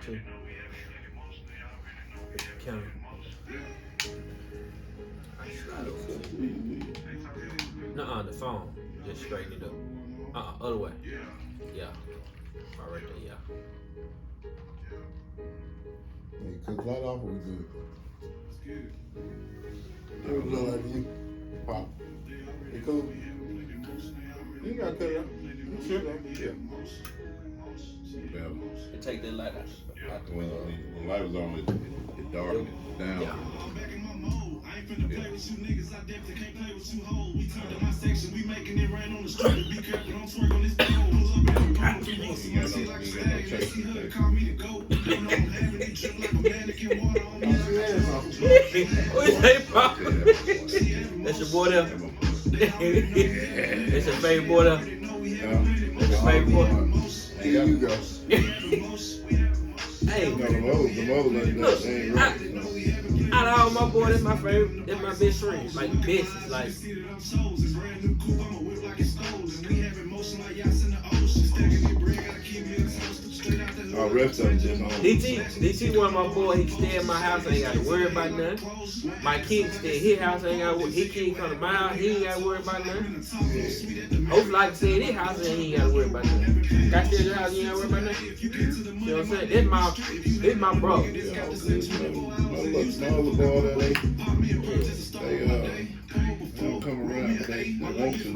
Two. County. Nuh-uh, the phone. Just straighten it up. Other way. Yeah. Right there, yeah. Hey, cook right off, we good. It's good. It was look like you. Pop. You cool? You got to cut it out. You sure? Yeah. And take that light out. When the light was on, it darkened down. Yeah. I ain't finna play with you niggas, I definitely can't play with you hoes. We turned to my section, we making it rain on the street. Be careful, don't twerk on this pole. Pull up in the room, two horses, my seat like a stag. They see her, call me the goat. Don't know I'm having it drip like a mannequin, water on me. What is that, Pop? That's your boy there. That's your favorite boy there. That's your favorite boy. There you go. Hey, The mother like that ain't right. out of all my boys, that's my favorite. That's my best friend. Like best, like. Our rest of them just on. DT one of my boys. He can stay at my house. I ain't got to worry about nothing. My kid can stay at his house. I ain't got to. He can't come to my house. He ain't got to worry about nothing. Hopefully I can stay at his house and he ain't got to worry about nothing. Got to stay at your house. You ain't got to worry about nothing. You know what I'm saying? This my bro. My other boy that they don't come around. They want to.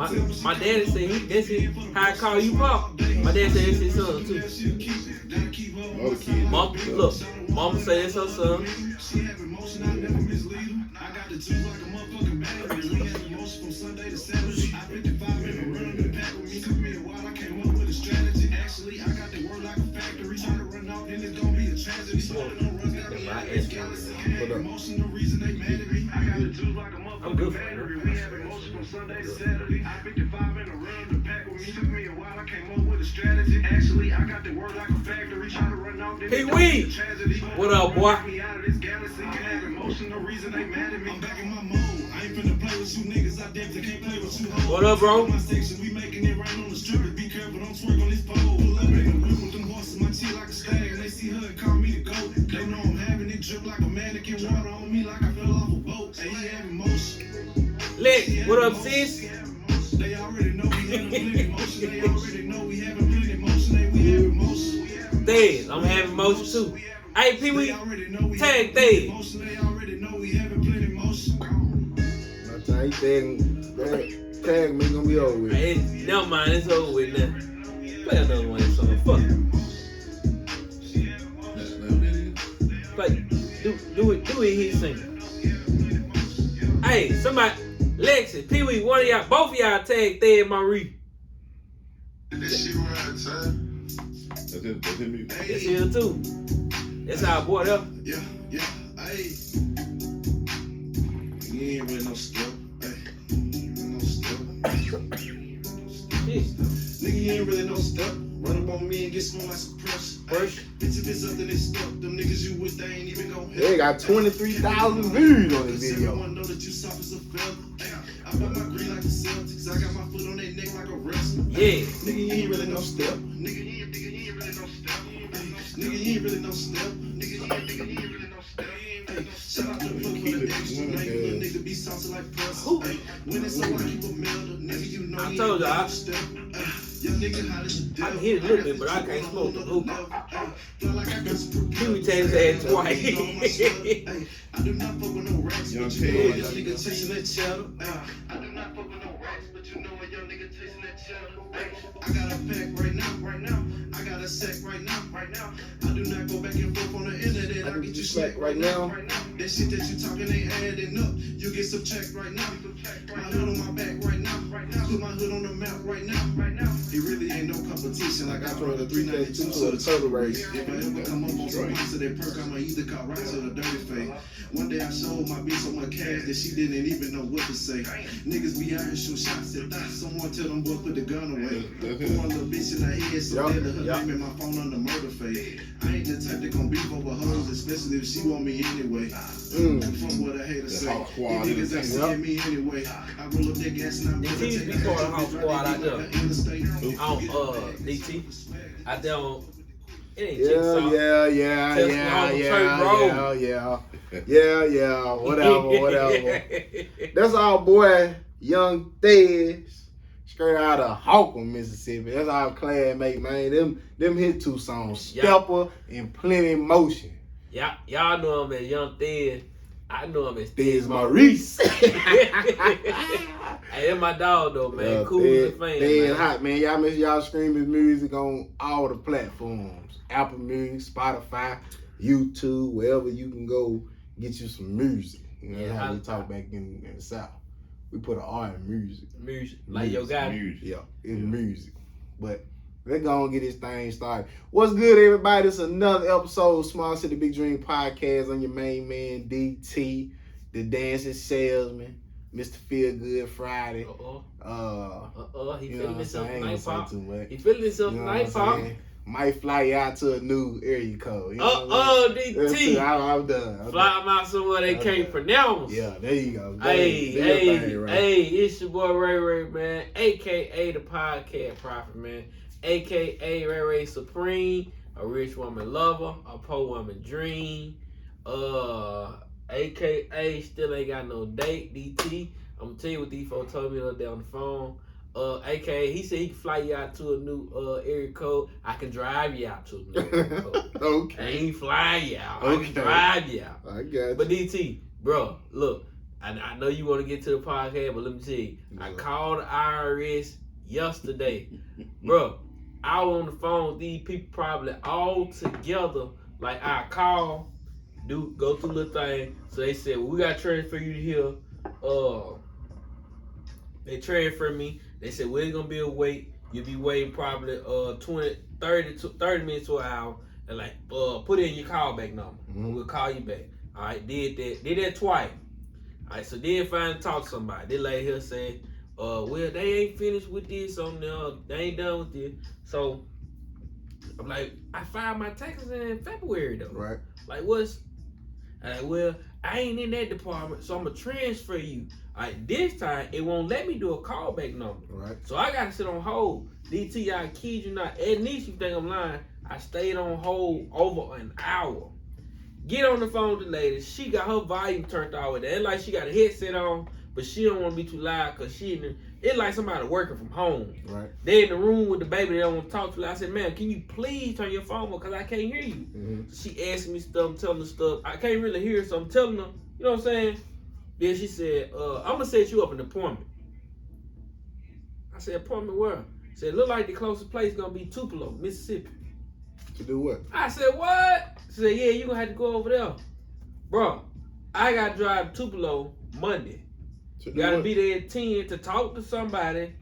My daddy said this is how I call you Pop. My dad said it's his son too. Other kids. Mom, look, Mama said it's her son. I'm good for it. Pee Wee! What up, boy? What up, bro? Lick, what up, sis? They already know we having emotion. They already know we having plenty emotion. We have emotion. Thad, I'm having emotion too. Hey, Pee Wee, tag Thad. They already know we having plenty emotion. By the time he tag me, gonna be over with. Hey, never mind, it's over with now. Play another one of that song. Fuck it. Play, do it here singing. Hey, somebody, Lexi, Pee Wee, one of y'all, both of y'all tag Thad Marie. This shit right, son. That's him. That's here too. That's our boy up. Yeah, hey. You ain't really no step. Hey, no step. Nigga, you ain't really no step. Run up on me and get small like some press. Bitch, if it's up, then it's stuck. Them niggas you with, they ain't even gon' help. They got 23,000 views on this video. Everyone know that you soft as a feather. I put my green like the Celtics. I got my foot on their neck like a wrestler. Yeah. Nigga, you ain't really no step. Nigga, you ain't really no step. Nigga, you ain't really no step. Nigga, you ain't really no step. Shout out to the plug for the extra. Now you little nigga be saucy like press. When it's so like you a melder, nigga, you know I told you, I step. Young nigga hot as the can hit it a little bit, but I can't smoke the hookah. Pee Wee tagged his ass twice. I do not fuck with no rats, but you know a young nigga chasing that cheddar. I do not fuck with no rats, but you know a young nigga chasing that cheddar. I got a pack right now. I got a sack right now. I do not go back and forth on the internet. I get you slack right now. That shit that you talking ain't adding up. You get subtract right now. My hood on my back right now. Put my hood on the map right now. It really ain't no competition. Like I throw the 392 to the turtle race. If I ever come up on some piece of that perk, I'ma either call right to the dirty face. One day I showed my bitch so much cash that she didn't even know what to say. Niggas be out here shoot shots at thoughts. Someone tell them boys put the gun away. Put one little bitch in her head so they let her name in my phone on the murder face. I ain't the type that gon' beef over hoes, especially if she want me anyway. From what I hate to say. These niggas ain't seeing me anyway. I roll up that gas and I'm DT be part of the Hawk Squad out there. DT. Out there on It ain't chicken sauce. Yeah, whatever. That's our boy, Young Thesz, straight out of Hawkins, Mississippi. That's our classmate, man. Them hit 2 songs, Stepper and Plenty Motion. Y'all know him as Young Thesz. I know him as Thesz Maurice. Hey, that's my dog though, man. Cool as a fan, man. Hot, man. Y'all make sure y'all stream his music on all the platforms. Apple Music, Spotify, YouTube, wherever you can go get you some music. You know how we talk back in the South. We put an R in music. Like your guy. Yeah, it's music. But let's go and get this thing started. What's good, everybody? It's another episode of Small City Big Dream Podcast on your main man, DT, the dancing salesman, Mr. Feel Good Friday. He feeling himself nice pop. He feeling himself nice pop. Might fly you out to a new area code. DT. I'm done. Fly them out somewhere they can't pronounce. Yeah, there you go. Hey, it's your boy Ray, man, a.k.a. the Podcast Prophet, man, a.k.a. Ray Supreme, a rich woman lover, a poor woman dream, a.k.a. still ain't got no date, DT. I'm gonna tell you what these folks told me the other day on the phone. AKA, he said he can fly you out to a new area code. I can drive you out to a new area code. Okay. I ain't fly you out. Okay. I can drive you out. I got you. But DT, bro, look, I know you want to get to the podcast, but let me tell you, I called the IRS yesterday. Bro, I was on the phone with these people probably all together. Like, I call, go through the thing. So they said, well, we got to transfer you to here. They transferred me. They said, well, it's going to be a wait. You'll be waiting probably 30 minutes to an hour. And like, put in your callback number. And we'll call you back. All right, did that twice. All right, so then finally talk to somebody. They lady here say, well, they ain't finished with this on there. They ain't done with this. So I'm like, I filed my taxes in February though. Right. Like, what's? Like, well, I ain't in that department, so I'm gonna transfer you. All right, this time it won't let me do a callback number. Right. So I gotta sit on hold. DT, I kid you not. At least you think I'm lying. I stayed on hold over an hour. Get on the phone with the lady. She got her volume turned all the way down. It's like she got a headset on, but she don't want to be too loud because it's like somebody working from home. Right. They in the room with the baby. They don't want to talk to her. I said, ma'am, can you please turn your phone on because I can't hear you. So she asking me stuff. I'm telling her stuff. I can't really hear her, so I'm telling her. You know what I'm saying? Then she said, I'm going to set you up an appointment. I said, appointment where? She said, look like the closest place is going to be Tupelo, Mississippi. To do what? I said, what? She said, yeah, you're going to have to go over there. Bro, I got to drive to Tupelo Monday. You got to be there at 10 to talk to somebody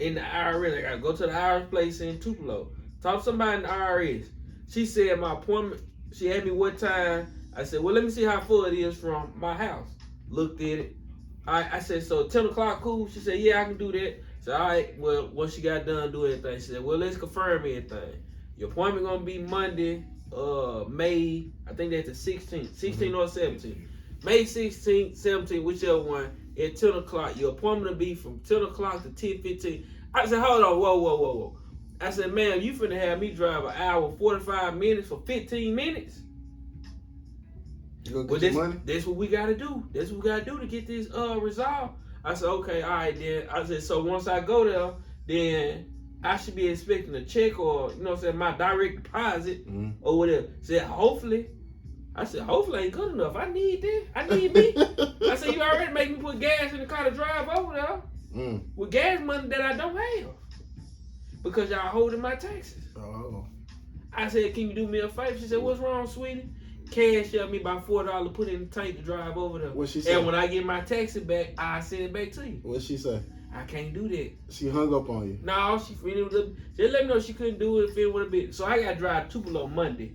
in the IRS. I got to go to the IRS place in Tupelo. Talk to somebody in the IRS. She said my appointment, she asked me what time. I said, well, let me see how far it is from my house. Looked at it. I said, so 10 o'clock cool? She said, yeah, I can do that. I said, all right, well, once she got done doing everything, she said, well, let's confirm everything. Your appointment going to be Monday, May, I think that's the 16th, 16th or 17th. May 16th, 17th, whichever one, at 10 o'clock. Your appointment will be from 10 o'clock to 10:15. I said, hold on, whoa. I said, ma'am, you finna have me drive an hour, 45 minutes for 15 minutes? You gonna get your money? That's what we gotta do. That's what we gotta do to get this resolved. I said, okay, all right then. I said, so once I go there, then I should be expecting a check or, you know what I'm saying, my direct deposit or whatever. Said, hopefully. I said, hopefully ain't good enough. I need this. I need me. I said, you already make me put gas in the car to drive over there with gas money that I don't have because y'all holding my taxes. Oh. I said, can you do me a favor? She said, what's wrong, sweetie? Cash up me about $4, put in the tank to drive over there. What she say? And when I get my taxi back, I send it back to you. What she say? I can't do that. She hung up on you. No, she let me know she couldn't do it if it would have been. So I got to drive to Tupelo Monday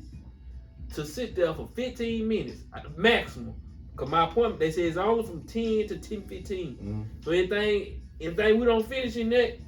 to sit there for 15 minutes at the maximum. Because my appointment, they say it's only from 10 to 10:15. So anything we don't finish in that,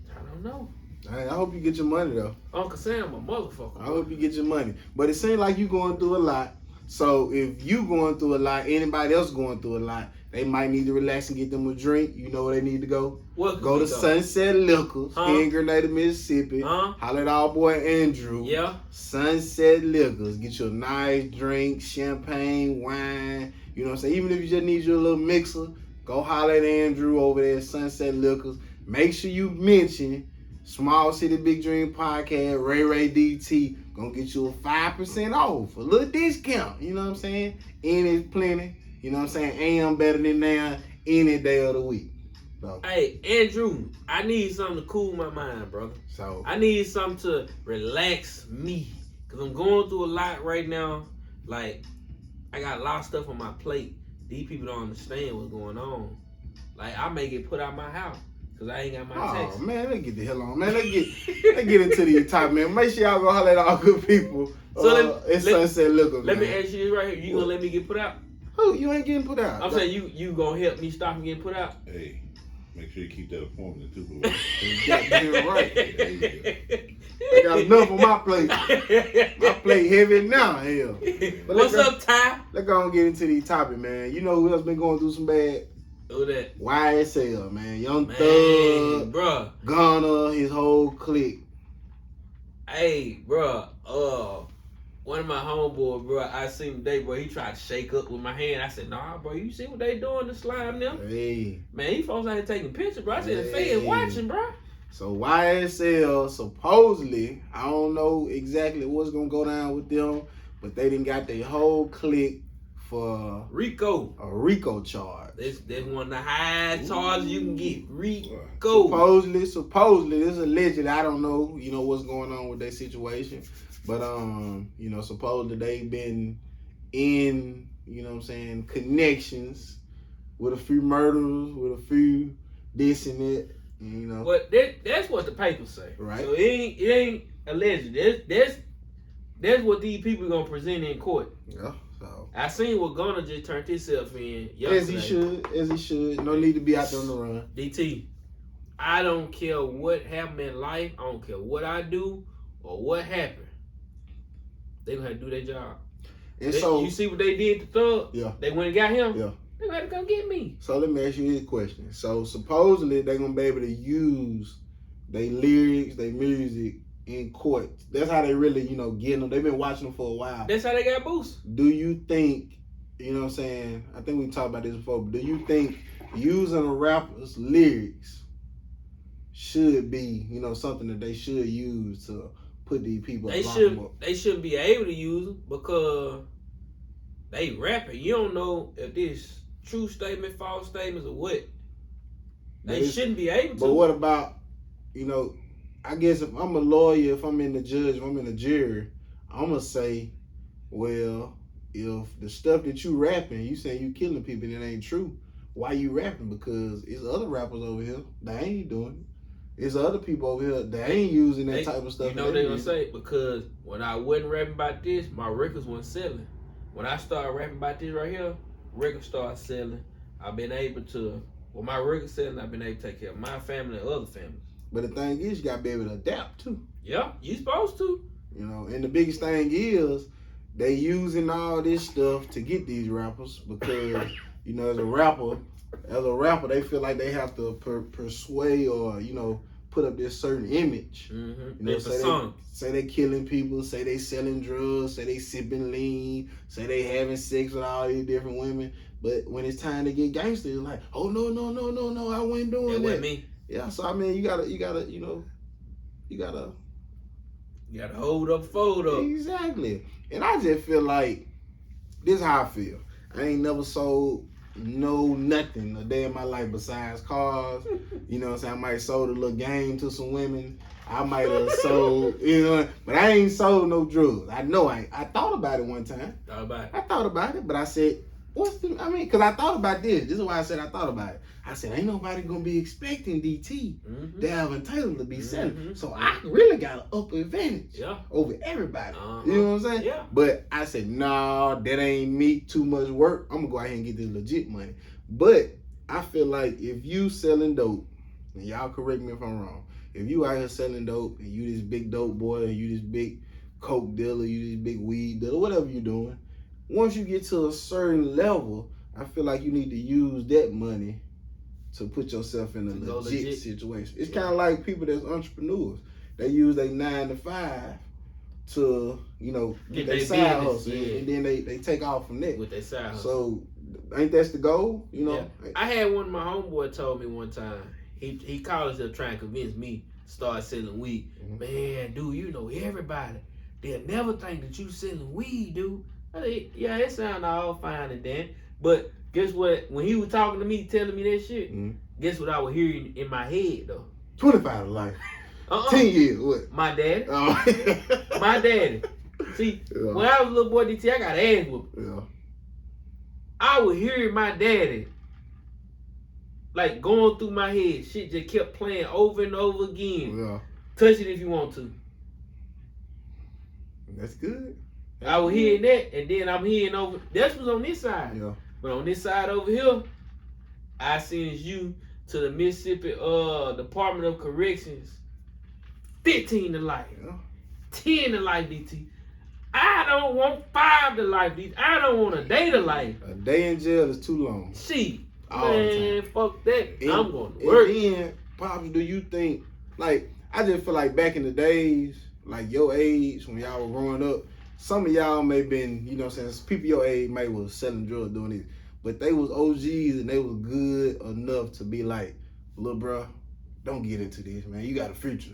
I don't know. I hope you get your money though. Uncle Sam a motherfucker. I hope you get your money. But it seems like you going through a lot. So if you going through a lot, anybody else going through a lot, They might need to relax and get them a drink. You know where they need to go? What Go to Sunset Liquors here in Grenada, Mississippi. Holler at our boy Andrew. Yeah. Sunset Liquors. Get you a nice drink, champagne, wine. You know what I'm saying? Even if you just need your little mixer, go holler at Andrew over there at Sunset Liquors. Make sure you mention Small City Big Dream Podcast, Ray DT. Gonna get you a 5% off, a little discount. You know what I'm saying? And it's plenty. You know what I'm saying? AM better than now any day of the week. So, hey, Andrew, I need something to cool my mind, brother. So I need something to relax me. Because I'm going through a lot right now. Like, I got a lot of stuff on my plate. These people don't understand what's going on. Like, I may get put out my house because I ain't got my text. Oh, man, let's get the hell on. Man, let's get into these top, man. Make sure y'all go holler at all good people. So it's Sunset Liquors, Let man. me ask you this right here. You gonna let me get put out? Who? You ain't getting put out. I'm saying you gonna help me stop from getting put out? Hey, make sure you keep that appointment too. Goddamn right. I got enough on my plate. My plate heavy now, hell. But What's up, Ty? Let's go and get into these topics, man. You know who else been going through some bad? Who that? YSL, man. Young Man, Thug, bruh. Gunna, his whole clique. Hey, bruh. One of my homeboys, bro, I seen him today, bro. He tried to shake up with my hand. I said, nah, bro, you see what they doing to slime them? Hey. Man, these folks out here taking pictures, bro. I said, the Hey. fans watching, bro. So YSL, supposedly, I don't know exactly what's going to go down with them, but they done got their whole clique for Rico. a RICO charge. That's one of the highest charges you can get. Rico. Supposedly, this is alleged. I don't know, what's going on with their situation. But, supposedly they've been in, connections with a few murders, with a few this and that, But that's what the papers say. Right. So it ain't alleged. That's what these people gonna present in court. Yeah. So I seen what Gunna just turned himself in as yesterday. he should. No need to be out there on the run. DT, I don't care what happened in life. I don't care what I do or what happened. They gonna have to do their job. And so you see what they did to Thug? Yeah. They went and got him? Yeah. They gonna have to come get me. So let me ask you this question. So supposedly they're gonna be able to use their lyrics, their music in court. That's how they really, getting them. They've been watching them for a while. That's how they got boosted. Do you think, I think we talked about this before, but do you think using a rapper's lyrics should be, something that they should use to put these people They shouldn't be able to use them because they rapping. You don't know if this true statement, false statements, or what. They shouldn't be able to. But what about, I guess if I'm a lawyer, if I'm in the judge, if I'm in the jury, I'm going to say, well, if the stuff that you rapping, you say you killing people and it ain't true, why you rapping? Because it's other rappers over here that ain't doing it. It's other people over here that ain't using that type of stuff. You know what they're going to say? Because when I wasn't rapping about this, my records weren't selling. When I started rapping about this right here, records started selling. I've been able to, my records selling, I've been able to take care of my family and other families. But the thing is, you got to be able to adapt too. Yeah, you supposed to. And the biggest thing is, they using all this stuff to get these rappers because, as a rapper, they feel like they have to persuade or, put up this certain image. Mm-hmm. Say they killing people, say they selling drugs, say they sipping lean, say they having sex with all these different women. But when it's time to get gangster, it's like, oh no, I wasn't doing that. That wasn't me. Yeah, so I mean, you gotta hold up, fold up. Exactly. And I just feel like this is how I feel. I ain't never sold nothing a day in my life besides cars. You know what I'm saying? I might have sold a little game to some women. I might have sold, but I ain't sold no drugs. I know I thought about it one time. I thought about it, but I said, because I thought about this. This is why I said I thought about it. I said, ain't nobody going to be expecting DT, Dalvin Taylor, to be selling. So I really got an upper advantage over everybody. You know what I'm saying? Yeah. But I said, no, that ain't me. Too much work. I'm going to go out here and get this legit money. But I feel like if you selling dope, and y'all correct me if I'm wrong, if you out here selling dope and you this big dope boy, or you this big coke dealer, you this big weed dealer, whatever you're doing, once you get to a certain level, I feel like you need to use that money to put yourself in a To go legit legit. situation. It's kind of like people that's entrepreneurs. They use their 9 to 5 to, you know, get their their side business, hustle, yeah. and then they take off from that. With their side hustle. So, ain't that's the goal? You know, Yeah. I had one of my homeboy told me one time. He called himself trying to convince me to start selling weed. Mhm. Man, dude, you know everybody. They'll never think that you selling weed, dude. I said, yeah, it sound all fine and then, but guess what? When he was talking to me, telling me that shit, guess what I was hearing in my head though? 25 to life. 10 years, what? My daddy. Oh. My daddy. See, Yeah. when I was a little boy, DT, I got ass whooped. Yeah. I would hear my daddy, like going through my head. Shit just kept playing over and over again. Yeah. Touch it if you want to. That's good. I was hearing that, and then I'm hearing over. That was on this side. Yeah. But on this side over here, I sends you to the Mississippi Department of Corrections. 15 to life. Yeah. 10 to life, DT. I don't want 5 to life, DT. I don't want a day to life. A day in jail is too long. See, All the man, fuck that. And- I'm going to work. And then, Pops, do you think, like, I just feel like back in the days, like your age, when y'all were growing up, some of y'all may been, you know what I'm saying, people your age may was selling drugs, doing this, but they was OGs and they was good enough to be like, little bruh, don't get into this, man. You got a future.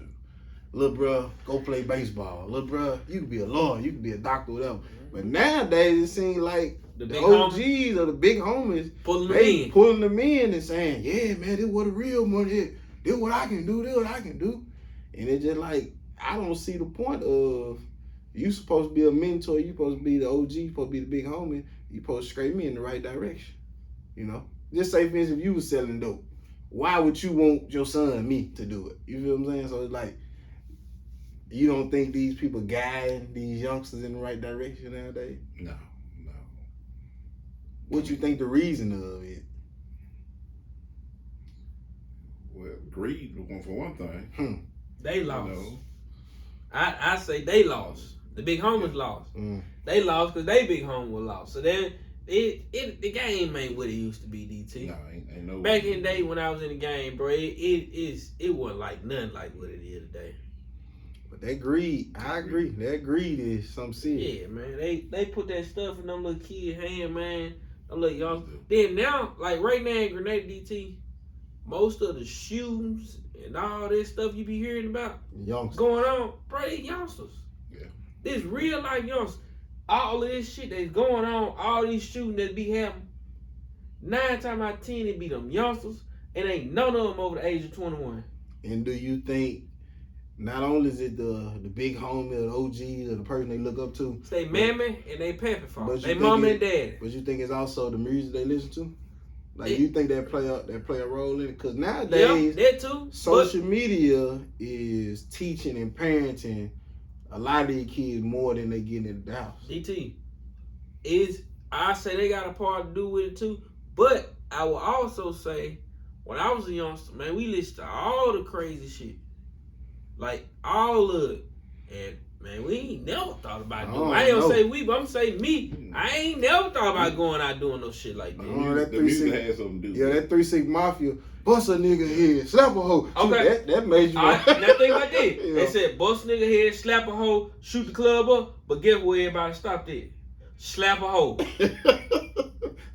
Little bruh, go play baseball. Little bruh, you could be a lawyer, you could be a doctor, whatever. But nowadays, it seems like the big OGs or the big homies, Pulling them they in. pulling them in and saying, yeah, man, this what the real money is. This what I can do, this what I can do. And it's just like, I don't see the point of, you supposed to be a mentor, you supposed to be the OG, you supposed to be the big homie, you supposed to scrape me in the right direction. You know? Just say, for instance, if you was selling dope, why would you want your son, me, to do it? You feel what I'm saying? So it's like, you don't think these people guide these youngsters in the right direction nowadays? No. What you think the reason of it? Well, greed for one thing. They lost. You know? I say they lost. The big homies lost. They lost because they big home was lost. So then the game ain't what it used to be, DT. No, ain't no. Back in the day when I was in the game, bro, it wasn't like nothing like what it is today. But that greed, I agree. That greed is something serious. Yeah, man. They put that stuff in them little kid hand, man. Them little young. Then now, like right now in Grenada, DT, most of the shootings and all this stuff you be hearing about Youngsters. going on, bro, they youngsters. Yeah. This real life youngsters. All of this shit that's going on, all these shootings that be happening, 9 times out of 10 it be them youngsters, and ain't none of them over the age of 21. And do you think not only is it the big homie or the OGs or the person they look up to, It's they mammy and they pappy But fault. you They think mama it- and daddy. but you think it's also the music they listen to? Like, It- you think that play a role in it? Because Yeah, nowadays, that too. social media is teaching and parenting a lot of these kids more than they get in the house. DT, I say they got a part to do with it too, but I will also say, when I was a youngster, man, we listened to all the crazy shit. Like, all of it. And, man, we ain't never thought about doing it. I ain't gonna say we, but I'm saying me. I ain't never thought about going out doing no shit like that. That The music 3-6 has something to do. Yeah, that 3-6 Mafia, bust a nigga head, slap a hoe. Okay. That made you. All right, now think about this. Yeah. They said, bust nigga head, slap a hoe, shoot the club up, but guess where everybody stopped at? Slap a hoe.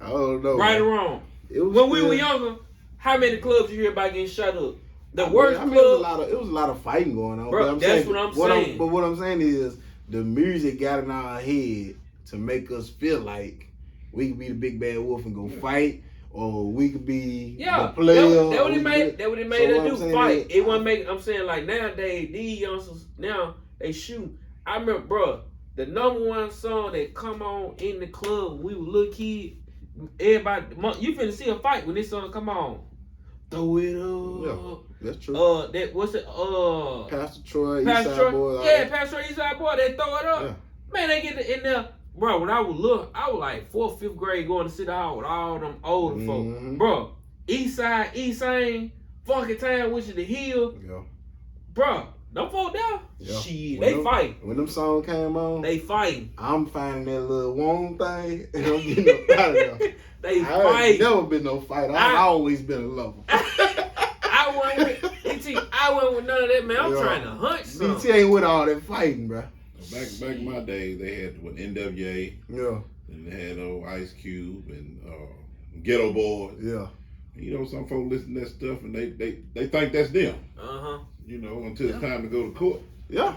I don't know. Right man. or wrong? It was When we still- were younger, how many clubs you hear about getting shot up? The I worst mean, it was club. a lot of fighting going on. Bro, but I'm that's saying, what I'm saying. But what I'm saying is the music got in our head to make us feel like we could be the big bad wolf and go fight, or we could be Yeah, the player. that what it made. That what it made So us what I'm do. saying Fight. is- It wasn't make. I'm saying like nowadays these youngsters now they shoot. I remember, bro, the number one song that come on in the club when we were little kids. Everybody, you finna see a fight when this song come on. Throw it up. That's true. That what's it? Pastor Troy, Pastor Eastside Troy. Boy. all Yeah, that. Pastor Troy, Eastside Boy. They throw it up. Yeah. Man, they get in there. Bro, when I was little, I was like 4th, 5th grade going to sit out with all them older folk. Mhm. Bro, Eastside, East Ain't, Funky Town, which is the hill. Yeah. Bro, Them folk there, Yeah. shit, When they them- fight. When them songs came on, They fighting. I'm finding that little Wong thing and I'm getting up out of there. They I fight. ain't never been no fighter. I've always been a lover. I went with DT. I went with none of that, man. I'm Yeah. trying to hunt something. DT ain't with all that fighting, bro. Back in my day, they had what NWA, Yeah, and they had old Ice Cube and Ghetto Boys. yeah. You know, some folks listen to that stuff and they think that's them. You know, until it's time to go to court. Yeah.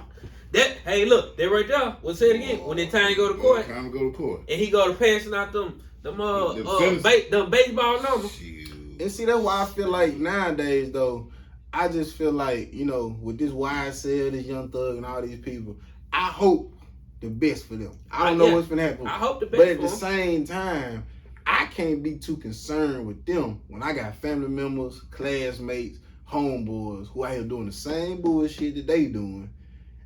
That hey, look, that right there. Well, say it again. When it's time to go to court, Time to go to court. and he go to passing out them baseball numbers. Shoot. And see, that's why I feel like nowadays, though, I just feel like, you know, with this YSL, this Young Thug, and all these people, I hope the best for them. I don't know Yeah. what's gonna happen. I hope the best But at for the them. same time, I can't be too concerned with them when I got family members, classmates, homeboys who out here doing the same bullshit that they doing.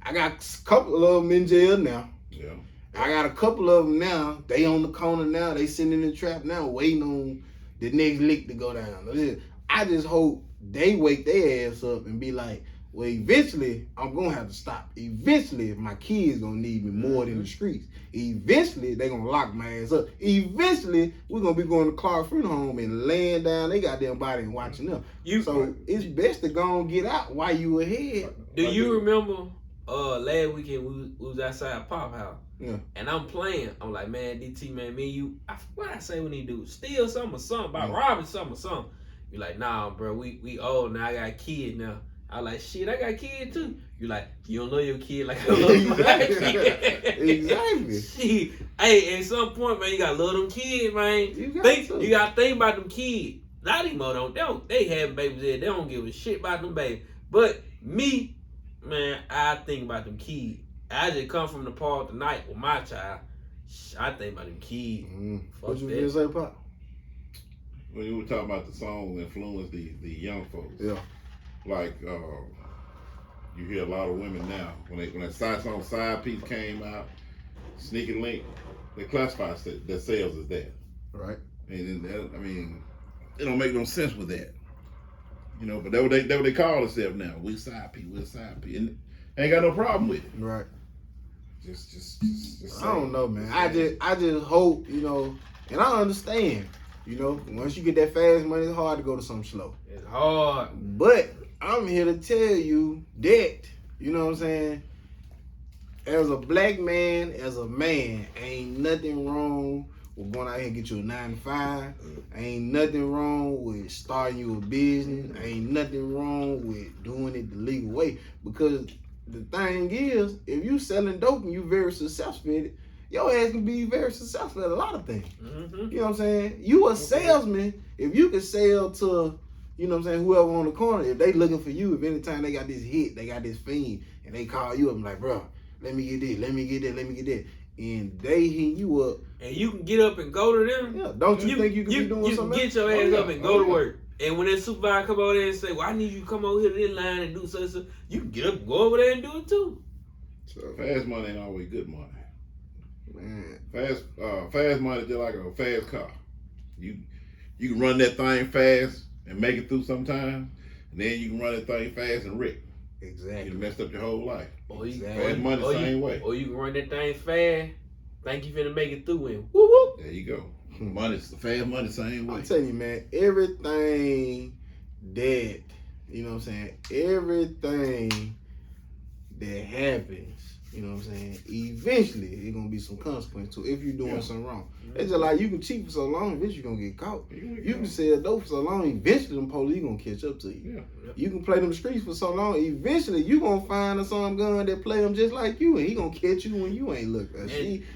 I got a couple of them in jail now. Yeah. I got a couple of them now. They on the corner now. They sitting in the trap now, waiting on the next lick to go down. I just hope they wake their ass up and be like, well, eventually, I'm going to have to stop. Eventually, my kids going to need me more than the streets. Eventually, they going to lock my ass up. Eventually, we're going to be going to Clark Freedom Home and laying down they goddamn body and watching them. So, it's best to go and get out while you ahead. Do you remember last weekend we was outside Pop House? Yeah. And I'm playing. I'm like, man, DT, man, me and you, what I say when he do? Steal something or something, about robbing something or something. You like, nah, bro, we old now. I got a kid now. I like, shit, I got a kid too. You like, you don't know your kid like I love my kid. Exactly. Shit. Hey, at some point, man, you gotta love them kids, man. You gotta think about them kids. Now these mother they have babies there. They don't give a shit about them babies. But me, man, I think about them kids. I just come from the park tonight with my child. I think about them kids. What you gonna say, Pop? When you were talking about the songs influence the young folks. Yeah. Like you hear a lot of women now when that side piece came out, Sneaky Link, they classify themselves as that. Right. And that, I mean, it don't make no sense with that. You know, but that what they call themselves now. We side P, and ain't got no problem with it. Right. Just I don't know, man. I just hope, you know, and I understand, you know, once you get that fast money, it's hard to go to something slow. It's hard. But I'm here to tell you that, you know what I'm saying, as a black man, as a man, ain't nothing wrong with going out here and get you a 9 to 5. Ain't nothing wrong with starting you a business. Ain't nothing wrong with doing it the legal way. Because the thing is, if you selling dope and you very successful at it, your ass can be very successful at a lot of things. Mm-hmm. You know what I'm saying? You a salesman, if you can sell to, you know what I'm saying, whoever on the corner, if they looking for you, if anytime they got this hit, they got this fiend, and they call you up and like, bro, let me get this, let me get that, let me get that. And they hit you up. And you can get up and go to them. Yeah, don't you think you can be doing something You can get your ass up and go to work. And when that supervisor come over there and say, well, I need you to come over here to this line and do so, you can get up and go over there and do it too. So fast money ain't always good money. Man. Fast money just like a fast car. You can run that thing fast and make it through sometimes, and then you can run that thing fast and wreck. Exactly. You messed up your whole life. Or you, Fast money the same way. Or you can run that thing fast, think you finna make it through and whoop whoop. There you go. Fast money same way. I'm telling you, man, everything that, you know what I'm saying, everything that happens, you know what I'm saying, eventually it's gonna be some consequence to it if you're doing something wrong. It's just like you can cheat for so long, eventually you're gonna get caught. You can sell dope for so long, eventually them police gonna catch up to you. Yeah. You can play them streets for so long, eventually you gonna find some gun that play them just like you, and he gonna catch you when you ain't looking.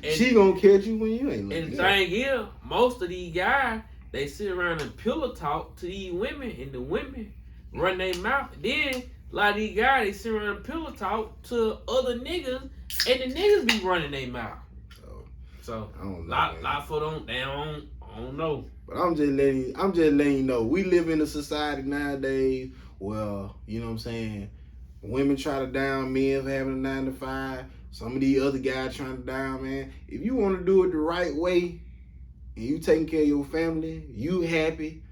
She gonna catch you when you ain't looking. And the thing is, most of these guys, they sit around and pillow talk to these women, and the women run their mouth. Then a lot of these guys, they sit around and pillow talk to other niggas, and the niggas be running their mouth. So I don't know, lot for them, they don't know. But I'm just letting you know, we live in a society nowadays where, you know what I'm saying, women try to down men for having a 9 to 5. Some of these other guys trying to down, man. If you want to do it the right way, and you taking care of your family, you happy,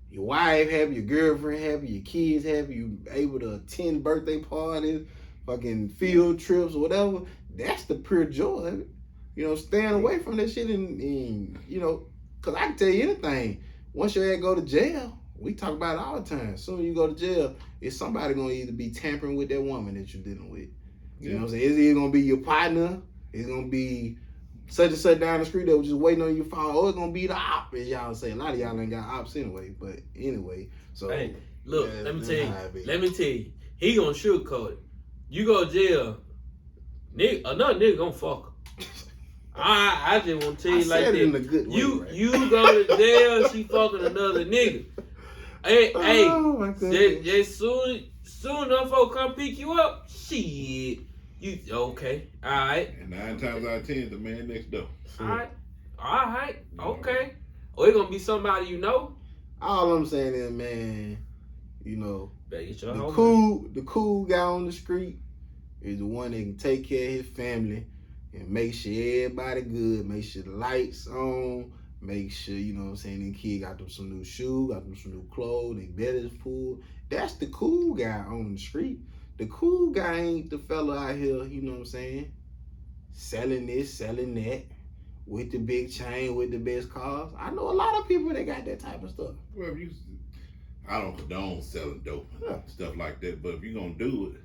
your wife happy, your girlfriend happy, your kids happy, you able to attend birthday parties, fucking field trips or whatever. That's the pure joy of it. You know, staying away from that shit and you know, cause I can tell you anything. Once your ass go to jail, we talk about it all the time. Soon as you go to jail, it's somebody gonna either be tampering with that woman that you're dealing with. You know what I'm saying? It's either gonna be your partner, it's gonna be such and such down the street that was just waiting on your phone, or it's gonna be the op, as y'all say. A lot of y'all ain't got ops anyway, but anyway. So hey, look, yeah, let me tell you, he gonna sugarcoat it. You go to jail, nigga, another nigga gonna fuck her. I just want to tell you like that. In a good way, you right? you go to jail, she fucking another nigga. Hey, Oh, my goodness. just soon enough folks come pick you up, shit. You okay? All right. And 9 times out of 10, the man next door. All right, okay. Or it's gonna be somebody you know. All I'm saying is, man, you know, Better get your the cool guy on the street is the one that can take care of his family and make sure everybody good, make sure the lights on, make sure, you know what I'm saying, the kid got them some new shoes, got them some new clothes, they bed is full. That's the cool guy on the street. The cool guy ain't the fella out here, you know what I'm saying, selling this, selling that, with the big chain, with the best cars. I know a lot of people that got that type of stuff. Well, I don't condone selling dope and stuff like that, but if you're gonna do it,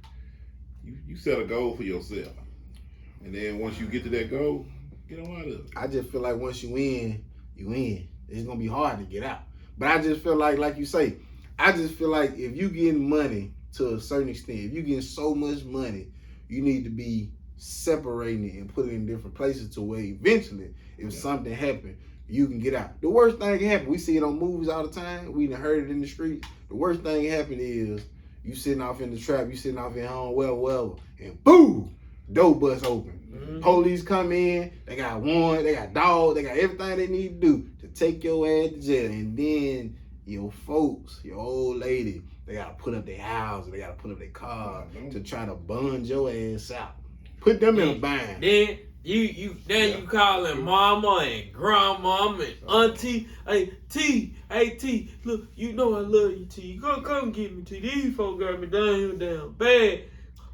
you set a goal for yourself. And then once you get to that goal, get on out of it. I just feel like once you in, you in. It's gonna be hard to get out. But I just feel like you say, I just feel like if you getting money to a certain extent, if you getting so much money, you need to be separating it and putting it in different places to where eventually, if something happen, you can get out. The worst thing can happen, we see it on movies all the time, we done heard it in the street. The worst thing can happen is you sitting off in the trap, you sitting off in home, well, and boom, door bust open. Mm-hmm. Police come in, they got warrant, they got dog, they got everything they need to do to take your ass to jail. And then your folks, your old lady, they gotta put up their house, they gotta put up their car to try to bund your ass out. Put them in a bind. Then you call them mama and grandmama and auntie. Hey T, look, you know I love you, T. Come get me, T. These folks got me down here down bad.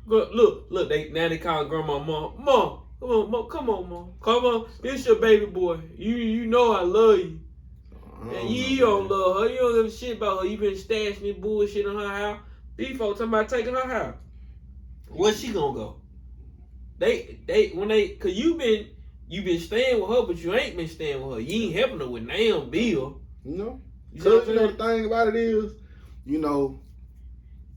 Look, they call grandma mom. Come on, mom. This your baby boy. You know I love you. And you don't love her. You don't give a shit about her. You been stashing this bullshit on her house. These folks talking about taking her house. Where she gonna go? Cause you been staying with her, but you ain't been staying with her. You ain't helping her with damn bill. You know? You Cause you know the thing about it is, you know,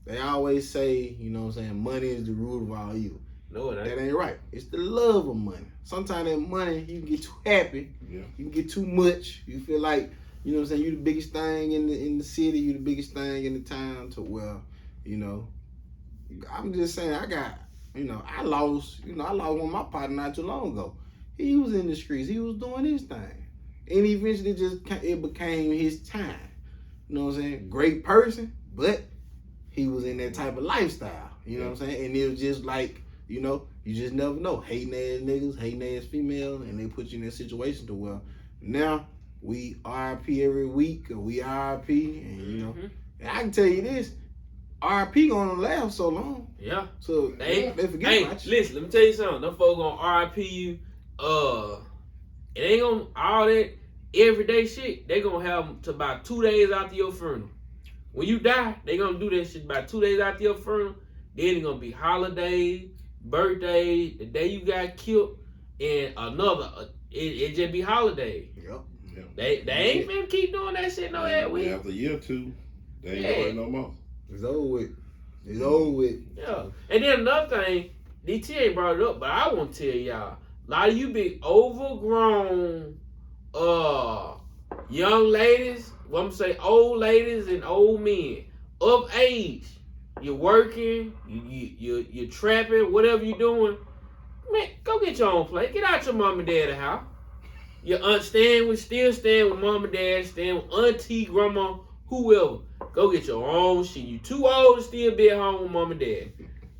they always say, you know what I'm saying, money is the root of all evil. No, it ain't. That ain't right. It's the love of money. Sometimes that money, you can get too happy. Yeah. You can get too much. You feel like, you know what I'm saying, you the biggest thing in the city, you the biggest thing in the town to well, you know. I'm just saying I lost one of my partner not too long ago. He was in the streets, he was doing his thing. And eventually it became his time. You know what I'm saying? Great person, but he was in that type of lifestyle. You know what I'm saying? And it was just like, you know, you just never know. Hating ass niggas, hating ass females, and they put you in that situation to well, now we RIP every week, or we RIP, and you know, and I can tell you this, RIP gonna last so long. Yeah. So they forget about you. Listen, let me tell you something. Them folks gonna RIP you. It ain't gonna all that everyday shit. They gonna have to about 2 days after your funeral. When you die, they gonna do that shit about 2 days after your funeral. Then it's gonna be holidays, birthdays, the day you got killed, and another. It just be holidays. Yep. They ain't been keep doing that shit no that week. After a year or two, they ain't doing it no more. It's over with. It's over with. Yeah. And then another thing, DT ain't brought it up, but I want to tell y'all, a lot of you big overgrown young ladies, well, I'm gonna say old ladies and old men of age. You're working, you're trapping, whatever you're doing. Man, go get your own place. Get out your mom and dad's house. Your aunt still staying with mom and dad, staying with auntie, grandma, whoever. Go get your own shit. You too old to still be at home with mom and dad.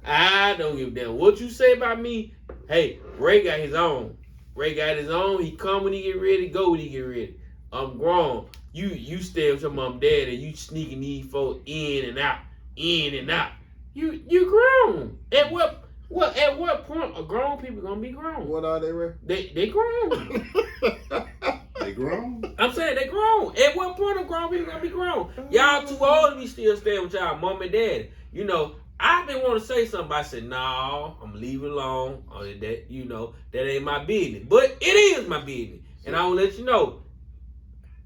I don't give a damn what you say about me. Hey, Ray got his own. He come when he get ready, go when he get ready. I'm grown. You stay with your mom and dad and you sneaking these folks in and out. You grown. At what point are grown people gonna be grown? What are they, Ray? They grown. They grown. I'm saying they grown. At what point are grown people gonna be grown? Y'all too old to be still staying with y'all mom and dad. You know, I've been wanting to say something. I said, no, I'm leaving alone. That ain't my business. But it is my business. And I will let you know,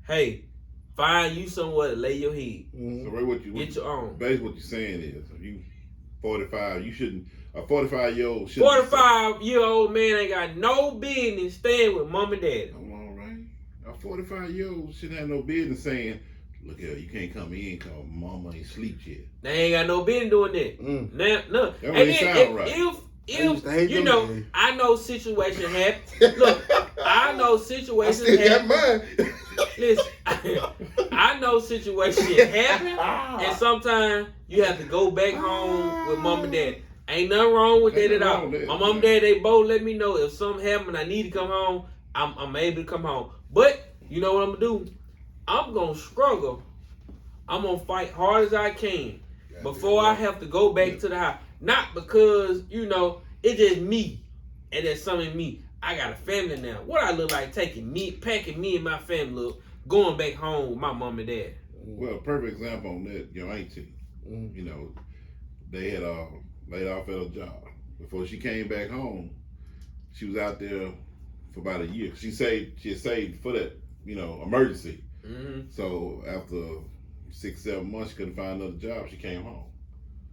hey, find you somewhere to lay your head. Mm-hmm. So Ray, Get your own. Basically what you're saying is, if you 45, you shouldn't. A 45-year-old should. 45-year-old man ain't got no business staying with mom and dad. All right. A 45-year-old shouldn't have no business saying, look here, you can't come in because mama ain't sleep yet. They ain't got no business doing that. Now, no. That don't even sound right. If you know, days. I know situation happen. Look, I know I situations still got happen. mine. Listen, I know situations happen, and sometimes you have to go back home with mom and dad. Ain't nothing wrong with that at all. My mom and dad, they both let me know if something happened, I need to come home. I'm able to come home. But you know what I'm gonna do? I'm gonna struggle. I'm gonna fight hard as I can before I have to go back to the house. Not because it's just me, and there's something in me. I got a family now. What I look like packing me and my family up, going back home with my mom and dad. Well, perfect example on that, your auntie. They had laid off at a job. Before she came back home, she was out there for about a year. She had saved for that, emergency. Mm-hmm. So after 6-7 months, she couldn't find another job. She came home.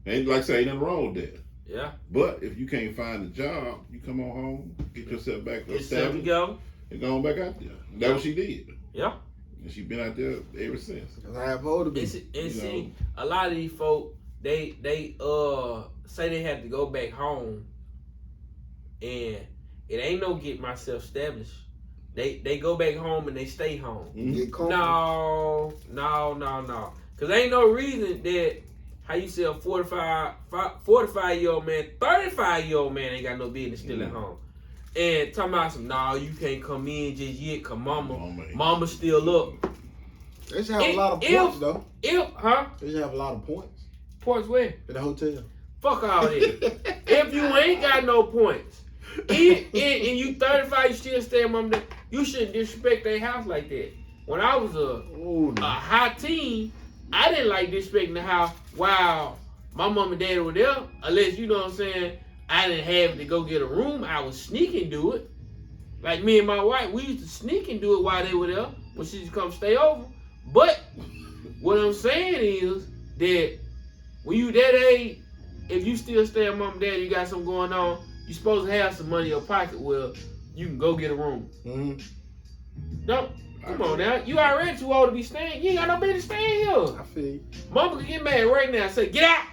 And like I say, ain't nothing wrong with that. Yeah. But if you can't find a job, you come on home, get yourself back established, go. and go on back out there. That's what she did. Yeah. And she been out there ever since. I have hold to be. And see, a lot of these folk, they say they have to go back home, and it ain't no get myself established. They go back home and they stay home. Get comfortable. No. Cause ain't no reason that how you say a 45-year-old man, 35-year-old man ain't got no business still at home. And talking about some, you can't come in just yet, cause mama still up. They should have a lot of points though. They should have a lot of points. Points where? At the hotel. Fuck all that. If you ain't got no points, and you 35, you still stay at mom and dad, you shouldn't disrespect their house like that. When I was a high teen, I didn't like disrespecting the house while my mom and dad were there, unless, you know what I'm saying, I didn't have to go get a room. I would sneak and do it. Like me and my wife, we used to sneak and do it while they were there, when she used to come stay over. But what I'm saying is that when you that age, if you still stay at mom and dad, you got something going on, you're supposed to have some money in your pocket where you can go get a room. Mm-hmm. Don't. Come on now. You already too old to be staying. You ain't got no business staying here. I feel you. Mama can get mad right now and say, get out.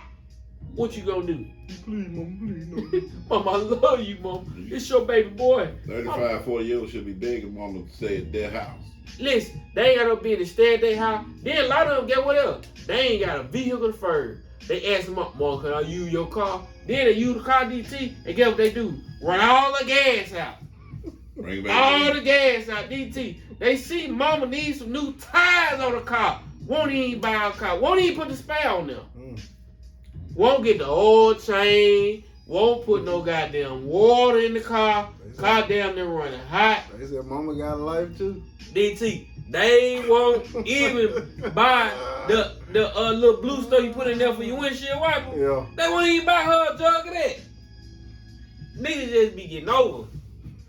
What you gonna do? Please, mama, please, no. Mama, I love you, mama. It's your baby boy. 35, 40-year-olds should be begging mama to stay at their house. Listen, they ain't got no business stay at their house. Then a lot of them, get what else? They ain't got a vehicle first. They ask them up, Mom, can I use your car? Then they use the car DT, and get what they do? Run all the gas out. Bring it back All the gas out, DT. They see mama needs some new tires on the car. Won't even buy a car. Won't even put the spare on there. Won't get the oil change. Won't put no goddamn water in the car. Car damn near running hot. They said mama got a life too. DT, they won't even buy the little blue stuff you put in there for your windshield wiper. Yeah. They won't even buy her a jug of that. Niggas just be getting over.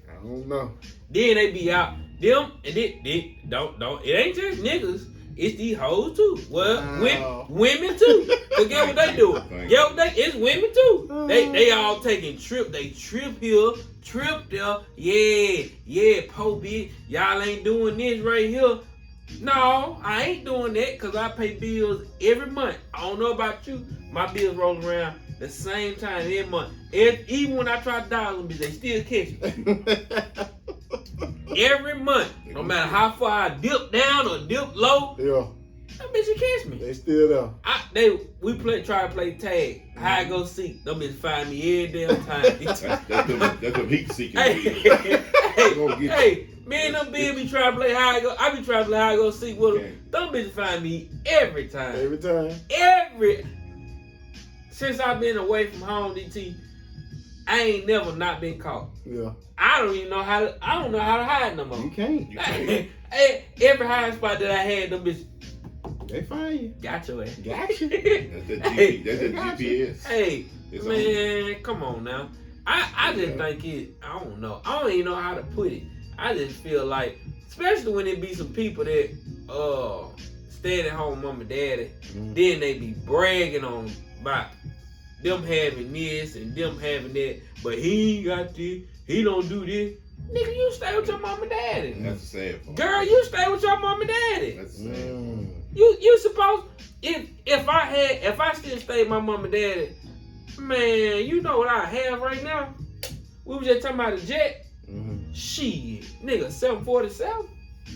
I don't know. Then they be out. Them and they don't. It ain't just niggas. It's these hoes too. Well, women too. But get what they do? It's women too. They all taking trip. They trip here, trip there. Yeah, po bitch. Y'all ain't doing this right here. No, I ain't doing that because I pay bills every month. I don't know about you. My bills roll around the same time every month. Even when I try to dial them, they still catch me. Every month, no matter how far I dip down or dip low, that bitch will catch me. They still there. We try to play tag. How I go seek. Them bitches find me every damn time. That's what heat seeking. Hey, me and them bitches be trying to play how I go. I be trying to play how I go seek with them. Them bitches find me every time. Every time. since I've been away from home, DT, I ain't never not been caught. Yeah. I don't know how to hide no more. You can't. Hey, every hiding spot that I had, them bitch, They find you. got your ass. Got you. That's the GPS. Hey, It's man, come on now. I just think it, I don't know. I don't even know how to put it. I just feel like, especially when it be some people that staying at home, mom and daddy, then they be bragging on about them having this and them having that, but he ain't got this, he don't do this. Nigga, you stay with your mom and daddy. That's the sad part. Girl, you stay with your mom and daddy. That's the sad part. You supposed, if I still stay with my mom and daddy, man, you know what I have right now? We was just talking about a jet. Shit, nigga, 747.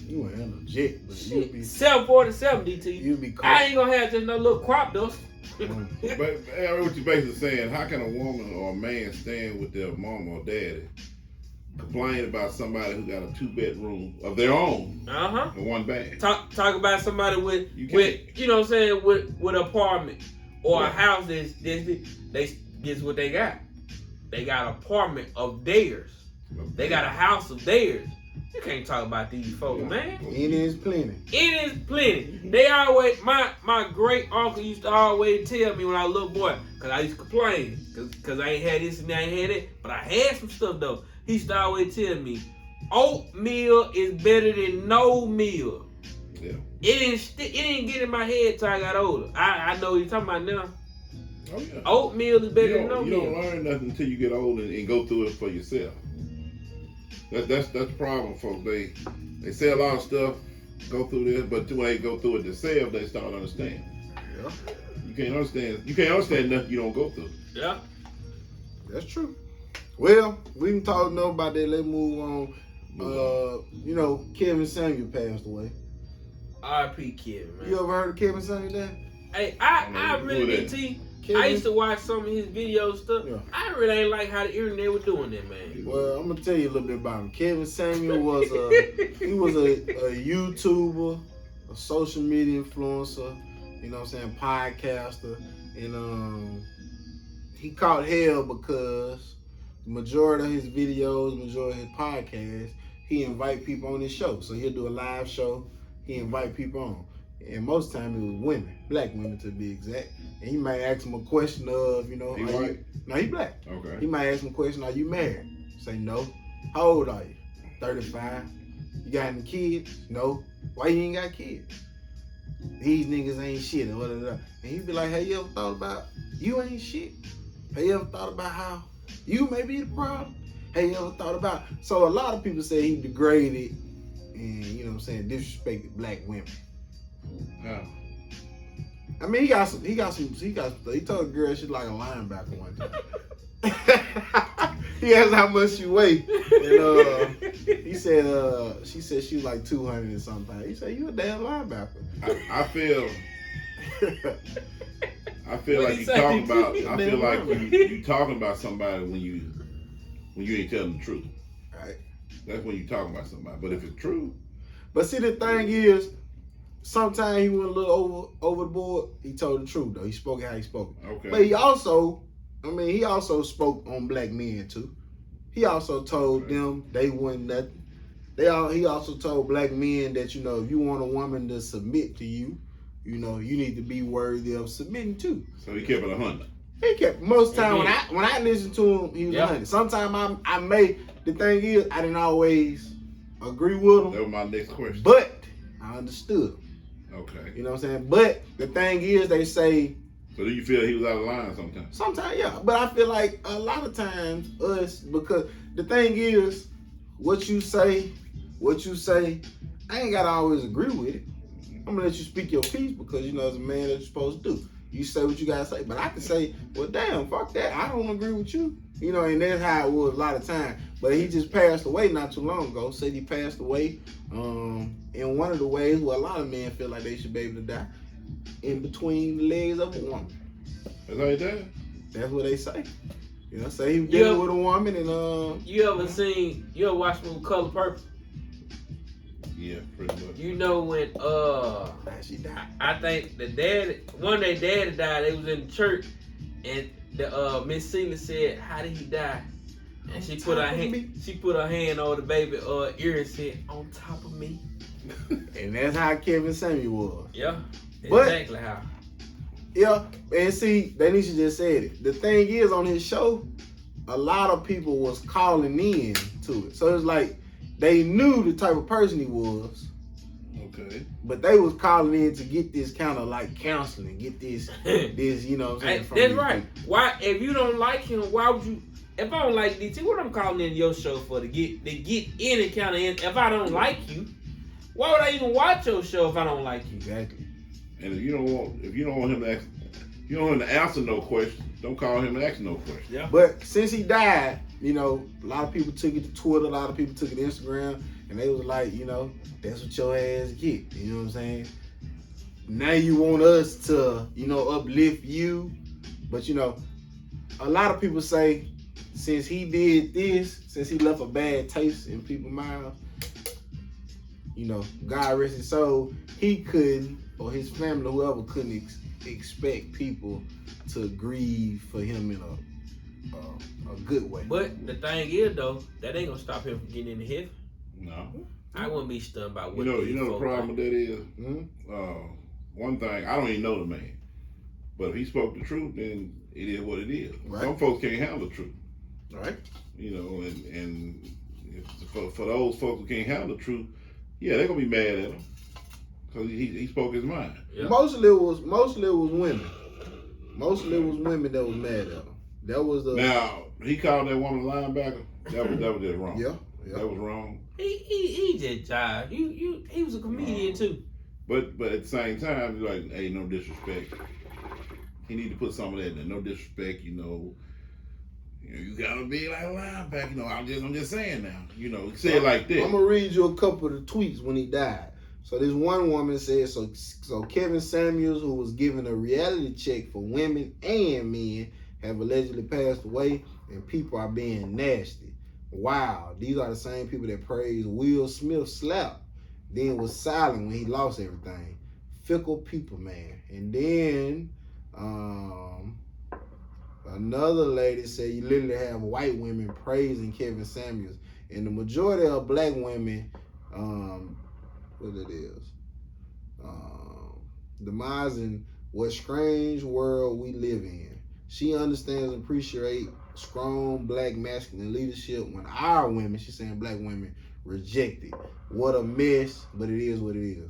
You ain't have no jet, but you be 747, DT. You be cold. I ain't gonna have just no little crop dust. But what you basically saying, how can a woman or a man stand with their mom or daddy, complain about somebody who got a 2-bedroom of their own and 1 bath? Talk about somebody with You know what I'm saying, with an apartment or a house that's they guess what they got. They got an apartment of theirs. They got a house of theirs. You can't talk about these folks, man. It is plenty. It is plenty. They always, my great uncle used to always tell me when I was a little boy, cause I used to complain, cause I ain't had this and I ain't had that, but I had some stuff though. He used to always tell me, oatmeal is better than no meal. Yeah. It didn't get in my head till I got older. I know what you're talking about now. Oh, yeah. Oatmeal is better than no You meal. don't learn nothing until you get old and go through it for yourself. That's the problem, folks. They say a lot of stuff, go through this, but when they go through it themselves, they start understanding. Yeah. You can't understand nothing you don't go through. Yeah. That's true. Well, we can talk enough about that. Let's move on. You know, Kevin Samuel passed away. R.I.P. Kevin, man. You ever heard of Kevin Samuel, Dad? Hey, I really, DT, I used to watch some of his videos stuff. Yeah. I really ain't like how the internet was doing that, man. Well, I'm gonna tell you a little bit about him. Kevin Samuel was a YouTuber, a social media influencer, you know what I'm saying, podcaster, and he caught hell because the majority of his videos, majority of his podcasts, he invite people on his show. So he'll do a live show, he invite people on. And most of the time it was women, black women to be exact. And he might ask them a question of, you know, He white? No, he black. Okay. He might ask him a question, are you married? Say no. How old are you? 35. You got any kids? No. Why you ain't got kids? These niggas ain't shit. And he'd be like, hey, you ever thought about you ain't shit? Have you ever thought about how you may be the problem? Have you ever thought about, so a lot of people say he degraded and, you know what I'm saying, disrespected black women. Yeah. I mean, he told a girl she's like a linebacker one time. He asked how much she weighed. And he said, she said she was like 200 and something. He said, you a damn linebacker. I feel like you talking about somebody when you ain't telling the truth. Right. That's when you talking about somebody. But if it's true. But see, the thing is, sometimes he went a little over the board. He told the truth though. He spoke it how he spoke it. Okay. But he also spoke on black men too. He also told them they wasn't nothing. He also told black men that, you know, if you want a woman to submit to you, you know, you need to be worthy of submitting too. So he kept it 100. He kept most time when I listened to him, he was 100. Sometimes I may. The thing is, I didn't always agree with him. That was my next question. But I understood. Okay. You know what I'm saying? But the thing is, they say. So do you feel he was out of line sometimes? Sometimes, yeah. But I feel like a lot of times because the thing is, what you say, I ain't gotta always agree with it. I'm gonna let you speak your piece because, you know, as a man, that's what you're supposed to do. You say what you gotta say. But I can say, well, damn, fuck that. I don't agree with you. You know, and that's how it was a lot of time. But he just passed away not too long ago. Said he passed away in one of the ways where a lot of men feel like they should be able to die, in between the legs of a woman. That's how he died? That's what they say. You know, say he was dealing with a woman and You ever watched the movie Color Purple? Yeah, pretty much. You know when she died. I think one of their daddy died, they was in the church And the Miss Celia said, "How did he die?" And she put her hand on the baby ear and said, "On top of me." And that's how Kevin Samuel was. Yeah, But- exactly how. Yeah, and see, Danisha just said it. The thing is, on his show, a lot of people was calling in to it. So it's like they knew the type of person he was, Okay. but they was calling in to get this kind of like counseling, get this, you know what I'm saying? from That's these right. people. Why, if you don't like him, why would you? If I don't like DT, what I'm calling in your show for to get any kind of in? If I don't like you, why would I even watch your show if I don't like you? Exactly. And if you don't want him to ask, you don't want him to answer no question, don't call him to ask no question. Yeah. But since he died, you know, a lot of people took it to Twitter, a lot of people took it to Instagram, and they was like, you know, that's what your ass get. You know what I'm saying? Now you want us to, you know, uplift you. But, you know, a lot of people say since he did this, since he left a bad taste in people's mouths, you know, God rest his soul, he couldn't, or his family, whoever, couldn't expect people to grieve for him in a good way. But the thing is, though, that ain't gonna stop him from getting into heaven. No. I wouldn't be stunned by what You know the problem with that is, Mhm. one thing, I don't even know the man, but if he spoke the truth, then it is what it is. Right. Some folks can't handle the truth, All right. you know, and for those folks who can't handle the truth, yeah, they're gonna be mad at him because he spoke his mind. Yeah. Mostly it was women. Mostly it was women that was mad at him. That was the Now he called that woman a linebacker. That was just wrong. yeah. That was wrong. He just jive. He was a comedian too. But at the same time, you're like, hey, no disrespect. He need to put some of that in there. No disrespect, you know, you gotta be like a linebacker. You know, I'm just saying now. You know, say it like that. I'm gonna read you a couple of the tweets when he died. So this one woman said, so Kevin Samuels, who was given a reality check for women and men, have allegedly passed away, and people are being nasty. Wow, these are the same people that praised Will Smith slap, then was silent when he lost everything. Fickle people, man. And then another lady said you literally have white women praising Kevin Samuels, and the majority of black women, what it is, demising what strange world we live in. She understands and appreciates strong black masculine leadership when our women, she's saying black women, reject it. What a mess, but it is what it is.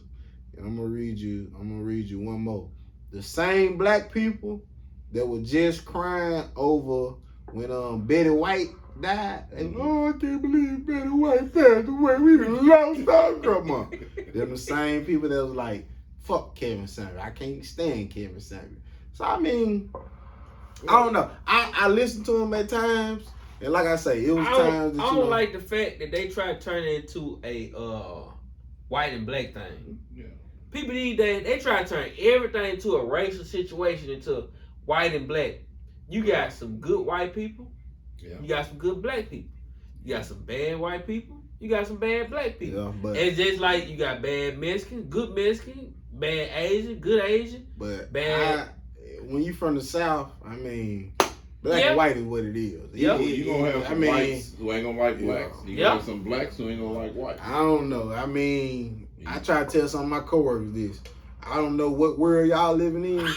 And I'm gonna read you one more. The same black people that were just crying over when Betty White died. And, oh, I can't believe Betty White passed away. We done lost our grandma. They're the same people that was like, fuck Kevin Samuel. I can't stand Kevin Samuel. So I mean, I don't know. I listen to him at times, and like I say, it was times that I don't like the fact that they try to turn it into a white and black thing. Yeah. People these days, they try to turn everything to a racial situation into white and black. You got some good white people. Yeah. You got some good black people. You got some bad white people. You got some bad black people. Yeah, but It's just like you got bad Mexican, good Mexican, bad Asian, good Asian. bad. When you from the South, I mean, black Yeah. and white is what it is. Yeah. You gonna have some whites who ain't gonna like blacks. You Yeah. gonna have some blacks who ain't gonna like whites. I don't know. I mean, I try to tell some of my coworkers this. I don't know what world y'all living in,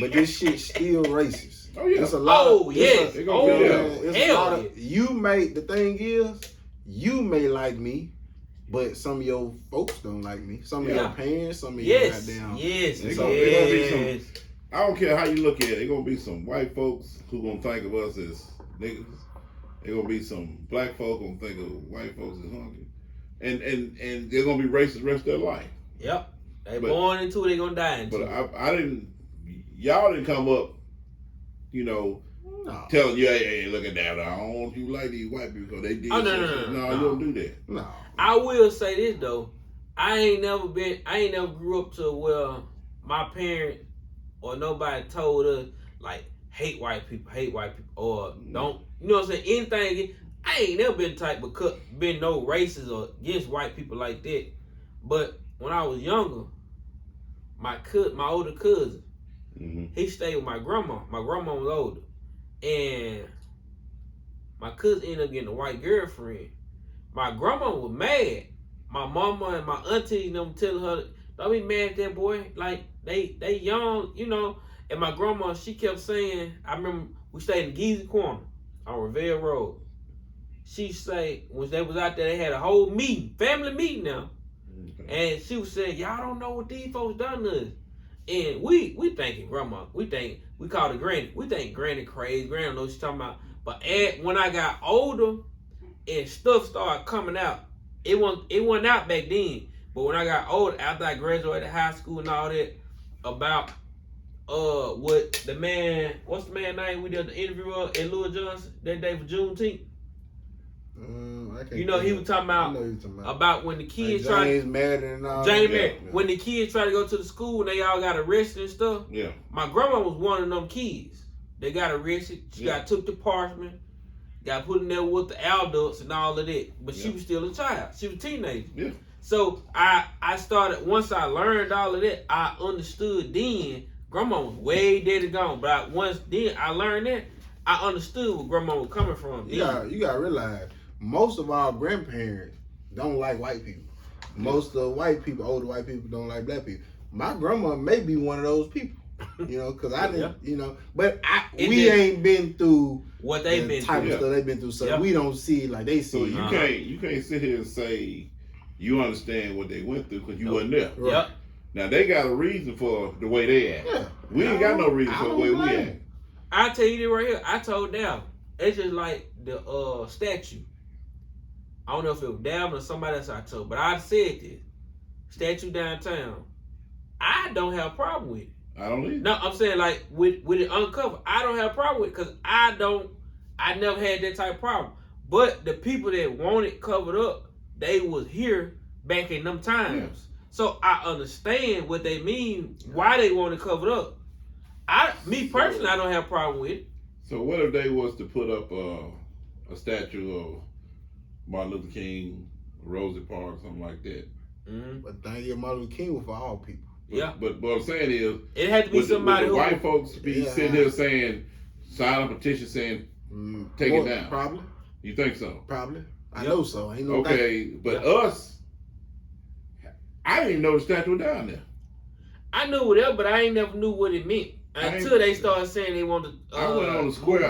but this shit's still racist. Oh yeah. It's a lot. Oh, yes. They gonna be there. It's Hell a lot of, yeah. you may. The thing is, you may like me, but some of your folks don't like me. Some of your Yeah. parents, some of Yes, your goddamn. yes, They gonna be some- yes. I don't care how you look at it. There gonna be some white folks who gonna think of us as niggas. There gonna be some black folk gonna think of white folks as hungry, and they're gonna be racist the rest of their life. Yep. They But- born into it, they gonna die into But it. I didn't. Y'all didn't come up, you know, No, telling you, hey, look at that. I don't want you like these white people because they did. Oh, no, such and no, such." You don't do that. no. I will say this though, I ain't never grew up to where my parent or nobody told us like hate white people, or don't, you know what I'm saying? Anything. I ain't never been the type of been no racist or against white people like that. But when I was younger, my older cousin, He stayed with my grandma. My grandma was older. And my cousin ended up getting a white girlfriend. My grandma was mad. My mama and my aunties and them telling her, don't be mad at that boy. Like, they young, you know. And my grandma, she kept saying, I remember we stayed in Geezy Corner on Revere Road. She say, when they was out there, they had a whole meeting, family meeting now. And she was saying, y'all don't know what these folks done to us. And we thinking grandma, we call her granny. We think granny crazy, granny don't know what she's talking about. But when I got older and stuff started coming out, it wasn't out back then. But when I got older, after I graduated high school and all that, about what the man, what's the man name we did the interview of at Louis Johnson that day for Juneteenth? You know, he was talking about when the kids like James Madden and all James that. Madden, when the kids tried to go to the school and they all got arrested and stuff. Yeah. My grandma was one of them kids. They got arrested. She got took to Parchman, got put in there with the adults and all of that. But she was still a child. She was a teenager. Yeah. So I started, once I learned all of that, I understood then. Grandma was way dead and gone. But once then I learned that, I understood where grandma was coming from. You gotta realize, most of our grandparents don't like white people. Most of white people, older white people, don't like black people. My grandma may be one of those people, you know, because I didn't, you know, but we ain't been through what they've been type through. of stuff they've been through, so we don't see it like they see. So you can't sit here and say you understand what they went through because you wasn't there. Right. Yep. Now they got a reason for the way they act. Yeah. We ain't got no reason for the way we act. I tell you this right here. I told Dal, it's just like the statue. I don't know if it was Dal or somebody else I told, but I said this. Statue downtown. I don't have a problem with it. I don't either. No, I'm saying like with it uncovered. I don't have a problem with it because I never had that type of problem. But the people that want it covered up, they was here back in them times. Yeah. So I understand what they mean, why they want it covered up. Me personally, I don't have a problem with it. So what if they was to put up a statue of Martin Luther King, Rosa Parks, something like that? Mm-hmm. But thank you, Martin Luther King was for all people. But what I'm saying is, it had to be somebody who white folks be sitting here saying, sign a petition saying, take it down. Probably. You think so? Probably. I know so. Ain't no okay, but us, I didn't even know the statue was down there. I knew whatever, but I ain't never knew what it meant until they started saying they wanted. I went on the square.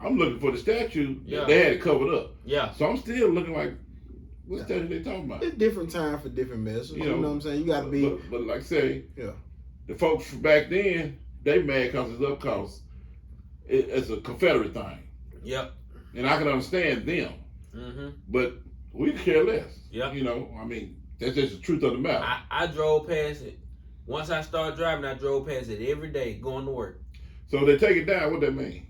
I'm looking for the statue. Yeah. They had it covered up. Yeah. So I'm still looking like, what statue they talking about? It's different time for different messages. You know what I'm saying? You got to be. But like I say, the folks from back then, they mad because it's up because it's a Confederate thing. Yep. And I can understand them. Mm-hmm. But we care less. Yep. You know, I mean, that's just the truth of the matter. I drove past it. Once I started driving, I drove past it every day going to work. So they take it down, what that mean?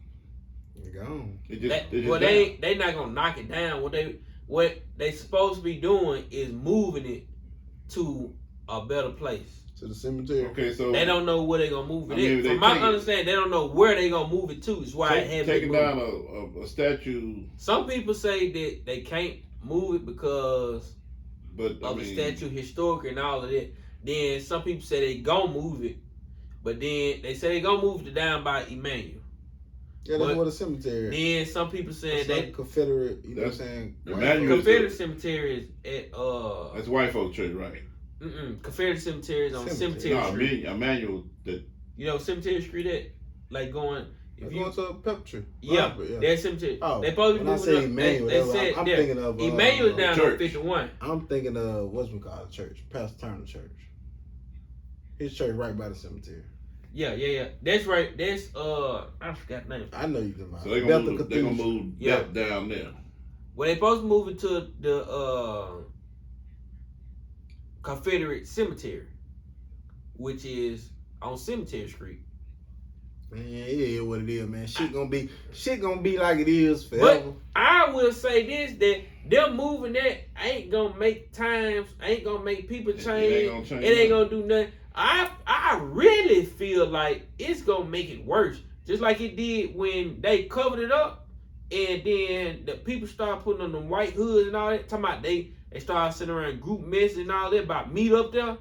It's gone. They not gonna knock it down. What they supposed to be doing is moving it to a better place. To the cemetery. Okay, so they don't know where they gonna move it. From my understanding, they don't know where they gonna move it to. It's why it hasn't taking down a statue. Some people say that they can't move it because of the statue historic and all of that. Then some people say they gonna move it, but then they say they gonna move it down by Emmanuel. Yeah, that's what a cemetery. Then some people saying they like Confederate. You know what I'm saying? Confederate cemetery is at that's white folk church, right? Confederate cemetery is on Cemetery Street. Emmanuel. You know Cemetery Street at like going. If you going to a pepper tree. Yeah, that's cemetery. Oh, they supposed to be moving up. Emmanuel, I'm thinking of Emmanuel's down on 51. I'm thinking of what's we call the church, Pastor Turner Church. His church right by the cemetery. Yeah. That's right. That's I forgot the name. I know you can. So they're gonna move that down there. Well, they supposed to move it to the Confederate Cemetery, which is on Cemetery Street. Man, it is what it is, man. Shit gonna be like it is forever. But I will say this, that them moving that ain't gonna make people change. It ain't gonna do nothing. I really feel like it's gonna make it worse. Just like it did when they covered it up and then the people started putting on them white hoods and all that. Talking about they started sitting around group mess and all that about meet up there.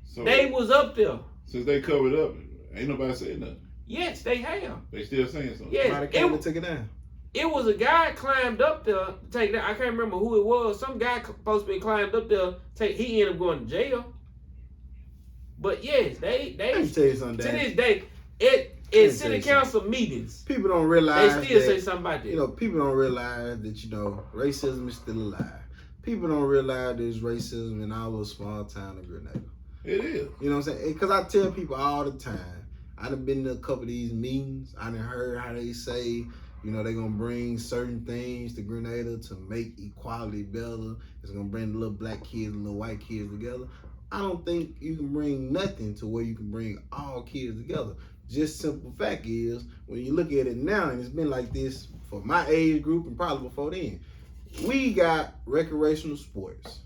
So they was up there. Since they covered up, Ain't nobody saying nothing. Yes, they have. They still saying something. Yes, Somebody came and took it down. it was a guy climbed up there to take that. I can't remember who it was. Some guy supposed to be climbed up there. He ended up going to jail. But yes, they Let me tell you something, to Dad. this day, in city council meetings, People don't realize they still that, say something about that. you know, people don't realize that, you know, racism is still alive. People don't realize there's racism in our little small town of Grenada. It is. You know what I'm saying? Because I tell people all the time, I done been to a couple of these meetings. I done heard how they say, you know, they're going to bring certain things to Grenada to make equality better. It's going to bring the little black kids and little white kids together. I don't think you can bring nothing to where you can bring all kids together. Just simple fact is, when you look at it now, and it's been like this for my age group and probably before then, we got recreational sports.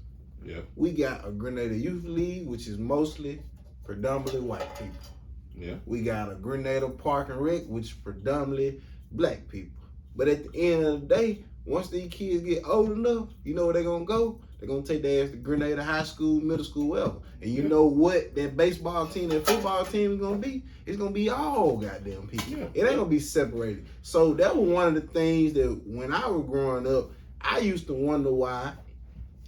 Yeah. We got a Grenada Youth League, which is mostly predominantly white people. Yeah. We got a Grenada Park and Rec, which is predominantly black people. But at the end of the day, once these kids get old enough, you know where they're going to go? They're going to take their ass to Grenada High School, middle school, whatever. And you know what that baseball team, that football team is going to be? It's going to be all goddamn people. Yeah. It ain't going to be separated. So that was one of the things that when I was growing up, I used to wonder why,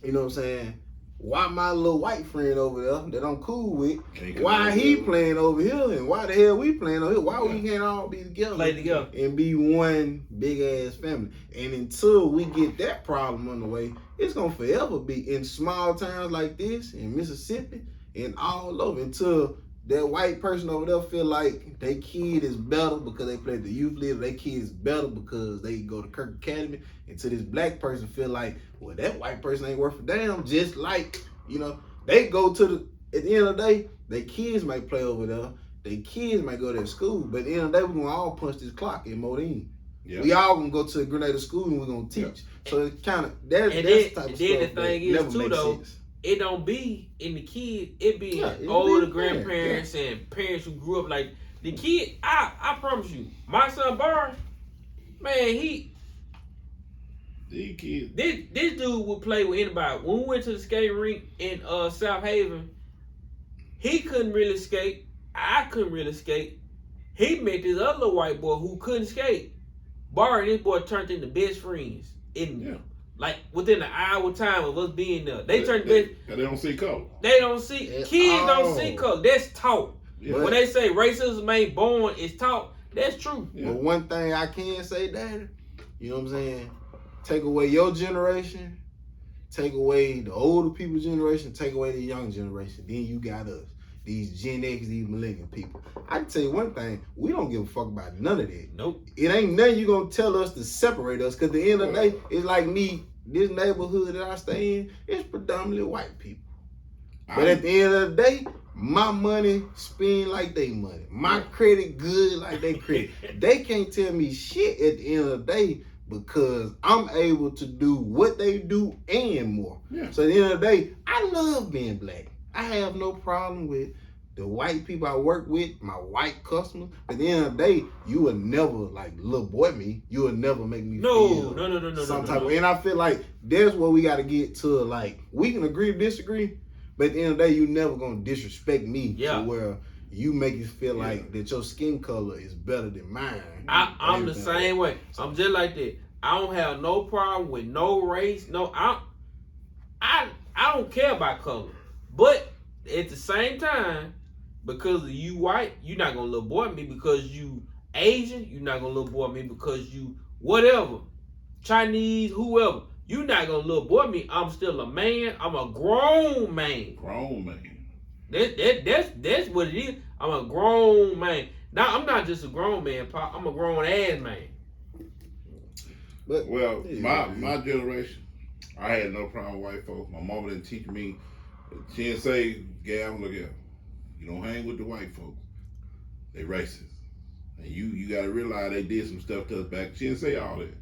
you know what I'm saying, why my little white friend over there that I'm cool with, why he playing over here and why the hell we playing over here? Why we can't all be together, Play together, and be one big ass family? And until we get that problem on the way, it's gonna forever be in small towns like this in Mississippi and all over until that white person over there feel like their kid is better because they play the youth league, their kid is better because they go to Kirk Academy, until this black person feel like, well, that white person ain't worth a damn, just like, you know, they go to the, at the end of the day, their kids might play over there, their kids might go to school, but at the end of the day, we're gonna all punch this clock in Modine. Yeah. We all gonna go to a Grenada school and we're gonna teach. Yeah. So it's kind of, that's the type of stuff. Then the thing is too though, sense. It don't be in the kid, it be older grandparents and parents who grew up like the kid. I promise you, my son Bar, man, these kids. This dude would play with anybody. When we went to the skating rink in South Haven, he couldn't really skate. I couldn't really skate. He met this other white boy who couldn't skate. Bar and this boy turned into best friends. Like within an hour time of us being there, they don't see color. They don't see kids don't see color. That's taught. Yeah. When they say racism ain't born, it's taught. That's true. Yeah. But one thing I can say, Daddy, you know what I'm saying? Take away your generation, take away the older people's generation, take away the young generation. Then you got us, these Gen X, these millennial people. I can tell you one thing: we don't give a fuck about none of that. Nope. It ain't nothing you gonna tell us to separate us. Cause at the end of the day, it's like me. This neighborhood that I stay in is predominantly white people. But at the end of the day, my money spend like they money. My credit good like they credit. They can't tell me shit at the end of the day because I'm able to do what they do and more. Yeah. So at the end of the day, I love being black. I have no problem with the white people I work with, my white customers. At the end of the day, you will never like little boy me. You will never make me feel some type of. And I feel like that's what we got to get to. Like we can agree to disagree, but at the end of the day, you never gonna disrespect me to where you make it feel like that your skin color is better than mine. I'm the same way. I'm just like that. I don't have no problem with no race. No, I don't care about color, but at the same time. Because of you white, you're not gonna little boy me. Because you Asian, you're not gonna little boy me. Because you whatever, Chinese, whoever, you're not gonna little boy me. I'm still a man. I'm a grown man. Grown man. That's what it is. I'm a grown man. Now I'm not just a grown man, Pop. I'm a grown ass man. But well, my generation, I had no problem with white folks. My mama didn't teach me. She didn't say, "Gab, look here. You don't hang with the white folks. They racist. And you got to realize they did some stuff to us back." She didn't say all that.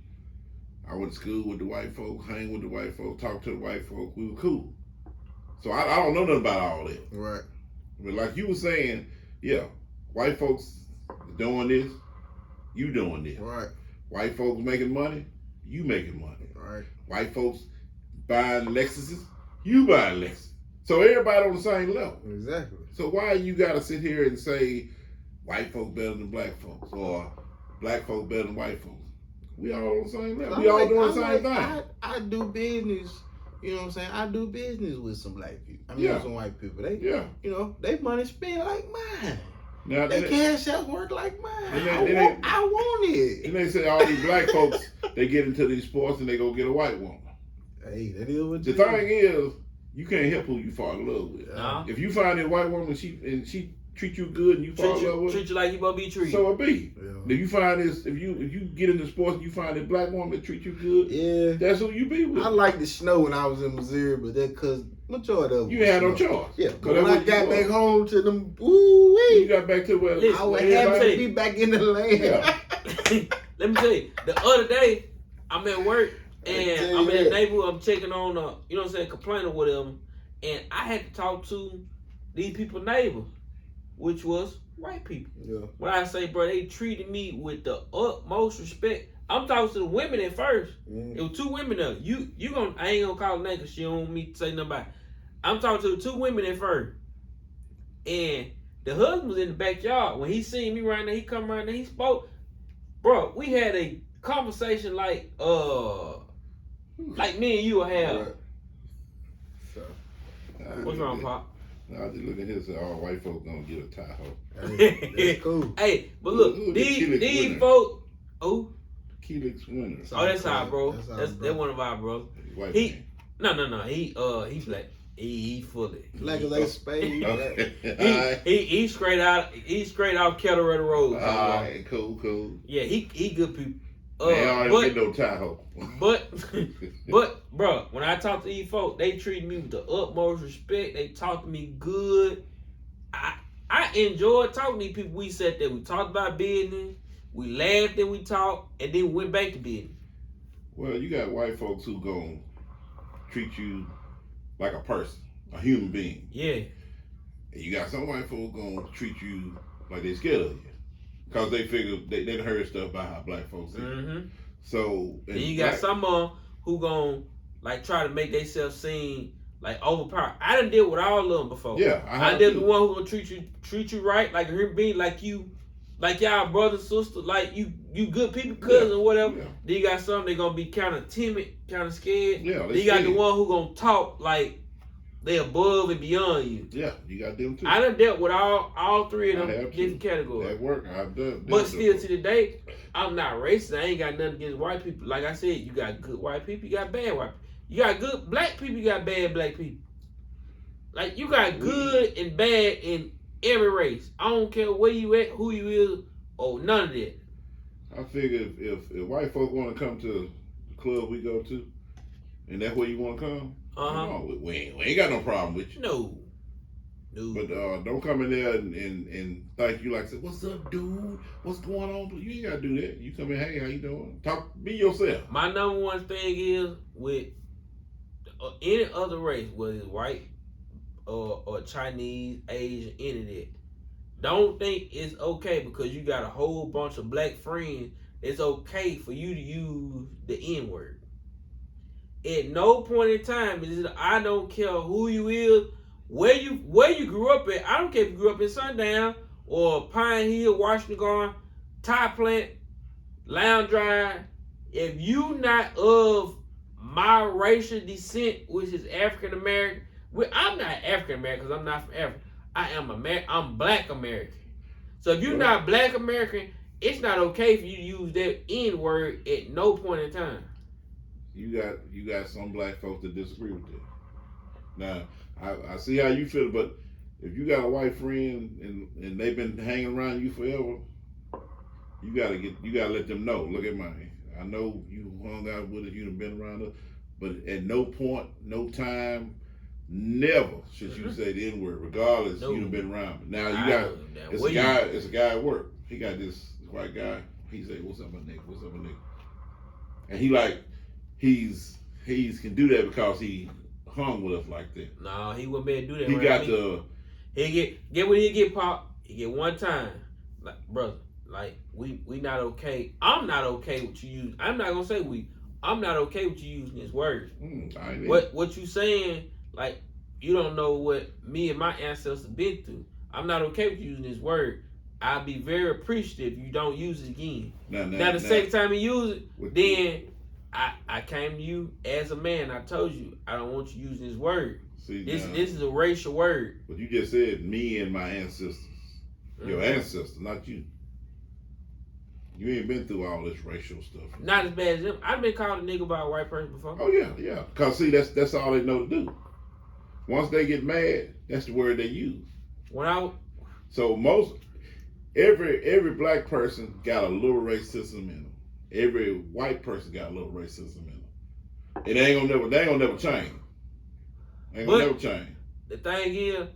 I went to school with the white folks, hang with the white folks, talk to the white folks. We were cool. So I don't know nothing about all that. Right. But like you were saying, white folks doing this, you doing this. Right. White folks making money, you making money. Right. White folks buying Lexuses, you buying Lexus. So everybody on the same level. Exactly. So why you gotta sit here and say white folk better than black folks or black folk better than white folks. We all on the same level. We all doing the same thing. I do business. You know what I'm saying? I do business with some black people. I mean, Yeah. some white people. They, Yeah. you know, they money spent like mine. Now They then cash out work like mine. I want it. and they say all these black folks, they get into these sports and they go get a white woman. Hey, that is what The thing is, you can't help who you fall in love with. Nah. If you find a white woman she treat you good and you fall in love with her, Treat you like you supposed to be treated. so it be. Yeah. If you find this, if you get into sports and you find a black woman that treat you good, Yeah. that's who you be with. I like the snow when I was in Missouri, but that cause majority of You had no choice. Yeah, Cause but when that's I what you got was. back home to them, You got back to where Listen, I was let me happy tell to be back in the land. Yeah. Let me tell you, the other day, I'm at work and tell you I'm in the that. neighborhood, I'm checking on, you know what I'm saying, complaining with them, and I had to talk to these people's neighbors, which was white people. Yeah. When I say, bro, they treated me with the utmost respect. I'm talking to the women at first. Mm. It was two women there. I ain't gonna call her name because she don't want me to say nothing about it. I'm talking to the two women at first. And the husband was in the backyard. When he seen me right now, he come right now, he spoke. Bro, we had a conversation like me and you will have. Right. So, What's wrong, Pop? I just look at his all white folks gonna get a Tahoe. hey, that's cool. Hey, but look, Who the these winner? folks. Oh, Kelix winner. oh, that's our bro. That's our That's bro. one of our bros. White He- No. He black. He fully. Black as a spade. Okay. He straight out. He straight off Kettle Road. All right, cool. Yeah, he good people. They already get no Tahoe. But, bro, when I talk to these folks, they treat me with the utmost respect. They talk to me good. I enjoy talking to these people. We sat there, we talked about business, we laughed and we talked, and then we went back to business. Well, you got white folks who gonna treat you like a person, a human being. Yeah. And you got some white folks gonna treat you like they scared of you. Cause they figure they done heard stuff about how black folks is. Mm-hmm. So And you got some who gon' like try to make themselves seem like overpowered. I done deal with all of them before. Yeah, I did the one who gonna treat you right, like a human being, like you, like y'all brother, sister, like you good people, cousin, whatever. Yeah. Then you got some they gonna be kind of timid, kind of scared. Yeah, Then you got the one who gonna talk like they above and beyond you. Yeah, you got them too. I done dealt with all three of I them have different too. categories. At work, I've done. But still to the day, I'm not racist. I ain't got nothing against white people. Like I said, you got good white people, you got bad white people. You got good black people, you got bad black people. Like you got good and bad in every race. I don't care where you at, who you is, or none of that. I figure if white folk want to come to the club we go to, and that's where you want to come, come on, we ain't got no problem with you. No. But don't come in there and thank you like, say, what's up, dude? What's going on? You ain't got to do that. You come in, hey, how you doing? Talk, be yourself. My number one thing is with any other race, whether it's white or Chinese, Asian, any of that, don't think it's okay because you got a whole bunch of black friends. It's okay for you to use the N-word. At no point in time is it, I don't care who you is, where you grew up at. I don't care if you grew up in Sundown or Pine Hill, Washington Garden, Tie Plant, Lounge Drive. If you not of my racial descent, which is African American, I'm not African American because I'm not from Africa. I am I'm Black American. So if you're not Black American, it's not okay for you to use that N-word at no point in time. You got some black folks that disagree with that. Now, I see how you feel, but if you got a white friend and they've been hanging around you forever, you gotta let them know. Look at mine. I know you hung out with us, you done been around us, but at no point, no time, never should you say the N-word, regardless you done been around. Now you got it's a guy at work. He got this white guy. He say, "What's up, my nigga? What's up, my nigga?" And he like he's can do that because he hung with us like that. No, he wouldn't be able to do that. He right got now. He get what he get, Pop. He get one time, like brother. Like we not okay. I'm not okay with you use. I'm not gonna say we. I'm not okay with you using this word. What you saying? Like you don't know what me and my ancestors been through. I'm not okay with you using this word. I'll be very appreciative if you don't use it again. Now The second time you use it, What- then I came to you as a man. I told you I don't want you using this word. See, This now, is a racial word. but you just said me and my ancestors. Your ancestors, not you. You ain't been through all this racial stuff. Not as bad as them. I've been called a nigga by a white person before. Oh yeah. Cause see, that's all they know to do. Once they get mad, that's the word they use. When I So every black person got a little racism in them. Every white person got a little racism in them. They ain't gonna never change. Ain't gonna never change. The thing is,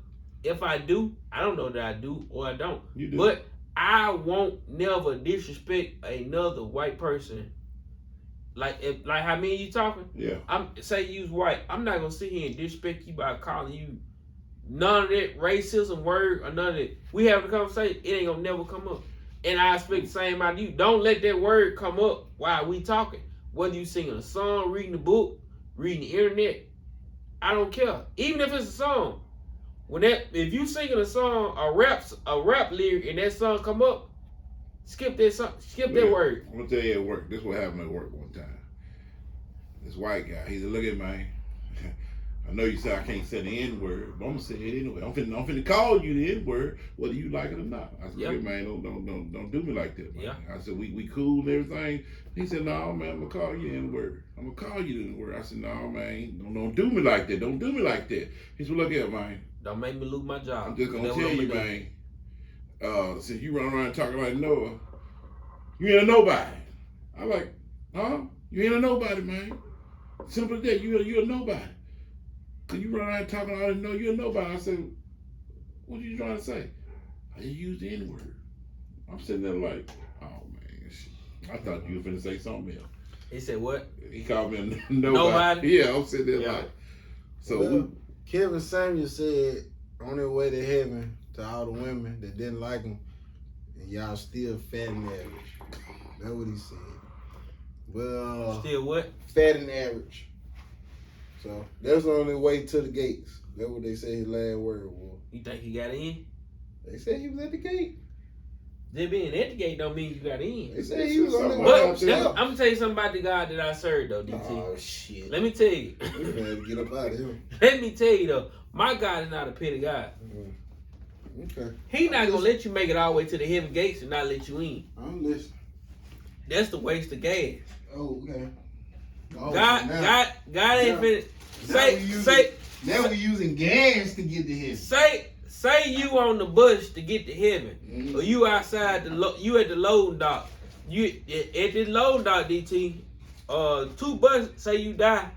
if I do, I don't know that I do or I don't. You do. But I won't never disrespect another white person. Like how me and you talking. Yeah. Say you's white. I'm not gonna sit here and disrespect you by calling you none of that racism word or none of that. We having a conversation, it ain't gonna never come up. And I expect the same out of you. Don't let that word come up while we talking. Whether you singing a song, reading a book, reading the internet, I don't care. Even if it's a song. If you singing a song, a rap lyric, and that song come up, skip that song, skip that word. I'm gonna tell you at work. This is what happened at work one time. This white guy, he said, "Look at me. I know you say I can't say the N-word, but I'm gonna say it anyway. I'm finna call you the N-word, whether you like it or not." I said, "Hey, man, don't do me like that, man." Yeah. I said, we cool and everything. He said, "No, man, I'm gonna call you the N-word. I'm gonna call you the N-word." I said, "No, man, don't do me like that. Don't do me like that." He said, "Look here, man. Don't make me lose my job. I'm just gonna That's tell what I'm you, gonna man. Since you run around talking like Noah, you ain't a nobody." I'm like, "Huh? You ain't a nobody, man. Simple as that. You're a nobody. Cause you run around talking all this, no, you're a nobody." I said, "What are you trying to say?" "I just used the N-word." I'm sitting there like, "Oh man, shit. I thought you were finna say something else." He said what? He called me a nobody. Nobody? Yeah, I'm sitting there Yeah. like. So Well, Kevin Samuel said on their way to heaven to all the women that didn't like him, and y'all still fat and average. That's what he said. Well, Still what? fat and average. So that's on their way to the gates. That's what they say his last word was. You think he got in? They said he was at the gate. Just being at the gate don't mean you got in. They said he was on the way But up there. I'm gonna tell you something about the God that I serve though, DT. Oh shit. Let me tell you. We better get up out of here. Let me tell you though, my God is not a petty God. Okay. He not gonna let you make it all the way to the heaven gates and not let you in. I'm listening. That's the waste of gas. Oh, okay. Oh, God ain't finna now we using gas to get to heaven. say you on the bus to get to heaven, Mhm. or you outside you at the loading dock. You at the loading dock, DT. Two buses. Say you die.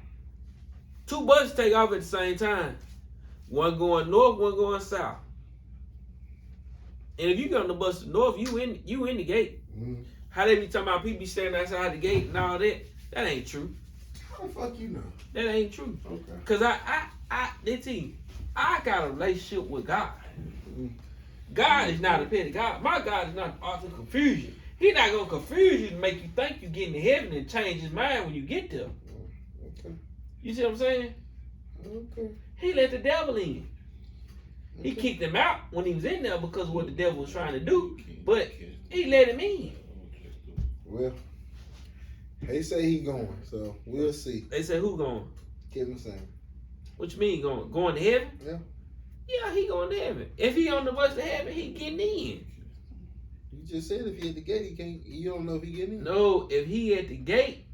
Two buses take off at the same time. One going north, one going south. And if you get on the bus to north, you in the gate. Mhm. How they be talking about people be standing outside the gate and all that? That ain't true. How the fuck you know? That ain't true. Okay. Cause DT, I got a relationship with God. God is not a petty God. My God is not the author of confusion. He's not gonna confuse you to make you think you getting to heaven and change his mind when you get there. Okay. You see what I'm saying? Okay. He let the devil in. He kicked him out when he was in there because of what the devil was trying to do. But he let him in. Well, they say he going, so we'll see. They say who going? Kevin Samuel. What you mean going? Going to heaven? Yeah. Yeah, he going to heaven. If he on the bus to heaven, he getting in. You just said if he at the gate, he can't. You don't know if he getting in. No, if he at the gate,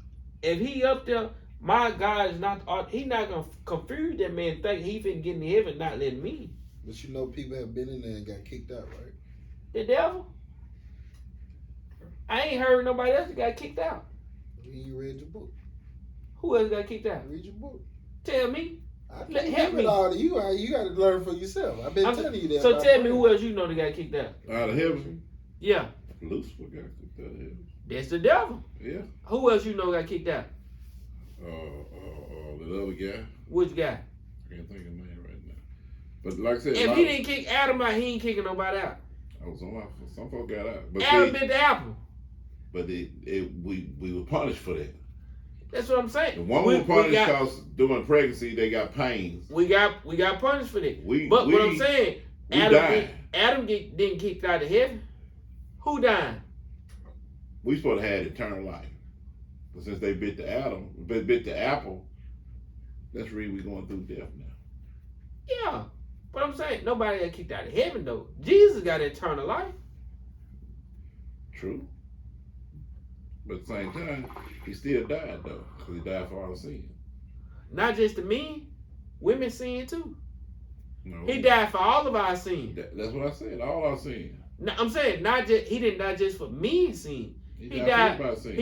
if he up there, my God is not. He not gonna confuse that man. Think he finna get in heaven, not letting me. But you know, people have been in there and got kicked out, right? The devil. I ain't heard nobody else that got kicked out. You read your book. Who else got kicked out? Read your book. Tell me. I Let- can't help give me. it all to you. You got to learn for yourself. I've been telling you that. So about tell me friends. who else you know that got kicked out. out of heaven, Yeah, Lucifer got kicked out of heaven. that's the devil. Yeah. Who else you know got kicked out? The other guy. Which guy? I can't think of his name right now. But like I said, If he didn't kick Adam out, he ain't kicking nobody out. some folk got out. But Adam see, bit the apple. but we were punished for that. That's what I'm saying. The woman was punished because during pregnancy they got pains. We got punished for that. We But what I'm saying, we died. Adam didn't kick out of heaven. Who dying? We supposed to have eternal life. But since they bit the apple, that's really we going through death now. Yeah. But I'm saying, nobody got kicked out of heaven, though. Jesus got eternal life. True. But at the same time, he still died, though, because he died for our sin. Not just the men. Women sin, too. No, He died for all of our sin. That's what I said, all our sin. No, I'm saying, he didn't die just for men's sin. He died for everybody's sin.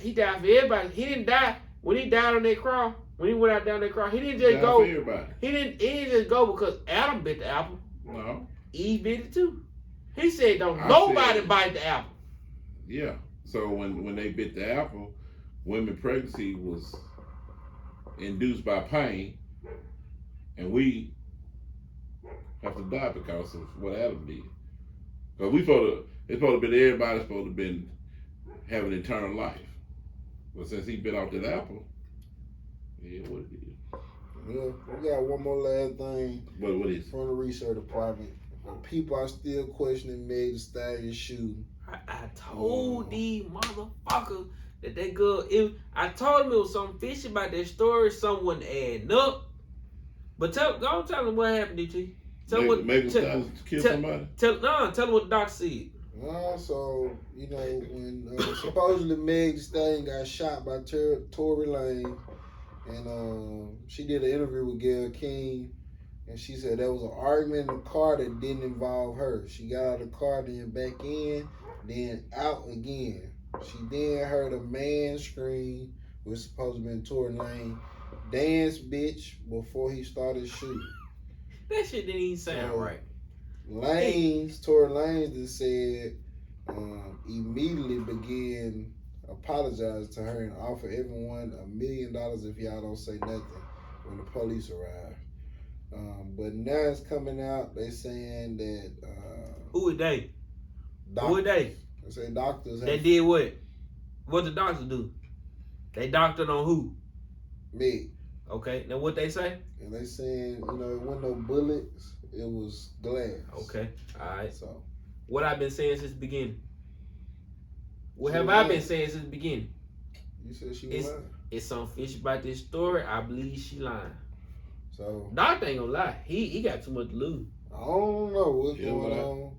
He died for everybody. He didn't die when he died on that cross. When he went out down that cross, he didn't just go. For everybody. He didn't just go because Adam bit the apple. No. Eve bit it too. He said, nobody bite the apple. Yeah. So when they bit the apple, women pregnancy was induced by pain, and we have to die because of what Adam did. Because it's supposed to be everybody's supposed to been having eternal life. But since he bit off that apple, yeah, what it is. Yeah, we got one more last thing. What is? From the research department. People are still questioning Meg Thee Stallion shooting. I told these motherfuckers that they girl. I told them it was something fishy about that story. Someone adding up. But go on, tell them what happened, DT. Tell Meg Thee Stallion killed somebody. Tell them what the doctor said. So, when supposedly Meg Thee Stallion got shot by Tory Lanez, and she did an interview with Gayle King, and she said there was an argument in the car that didn't involve her. She got out of the car, then back in, then out again. She then heard a man scream, which was supposed to be Tory Lanez, dance bitch, before he started shooting. That shit didn't even sound right. Tory Lanez just said immediately began apologizing to her and offer everyone $1 million if y'all don't say nothing when the police arrive. But now it's coming out, they saying that who are they? Doctors, who are they? They say doctors. They did what? What the doctors do? They doctored on who? Me. Okay. Now what they say? And they saying, it wasn't no bullets, it was glass. Okay. All right. So what I've been saying since the beginning? What She have I been lying. saying since the beginning? You said she was lying. It's some fish about this story. I believe she lying. So Doctor ain't gonna lie. He got too much to lose. I don't know what's Yeah, going well, on.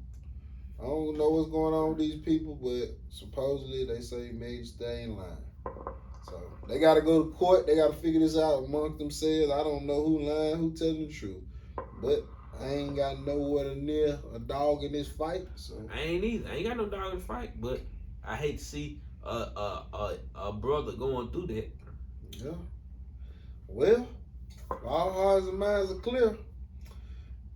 I don't know what's going on with these people, but supposedly they say Meg Thee Stallion lying. So they got to go to court. They got to figure this out amongst themselves. I don't know who lying, who telling the truth. But I ain't got nowhere near a dog in this fight. So I ain't either. I ain't got no dog in the fight, but I hate to see a brother going through that. yeah. Well, all hearts and minds are clear.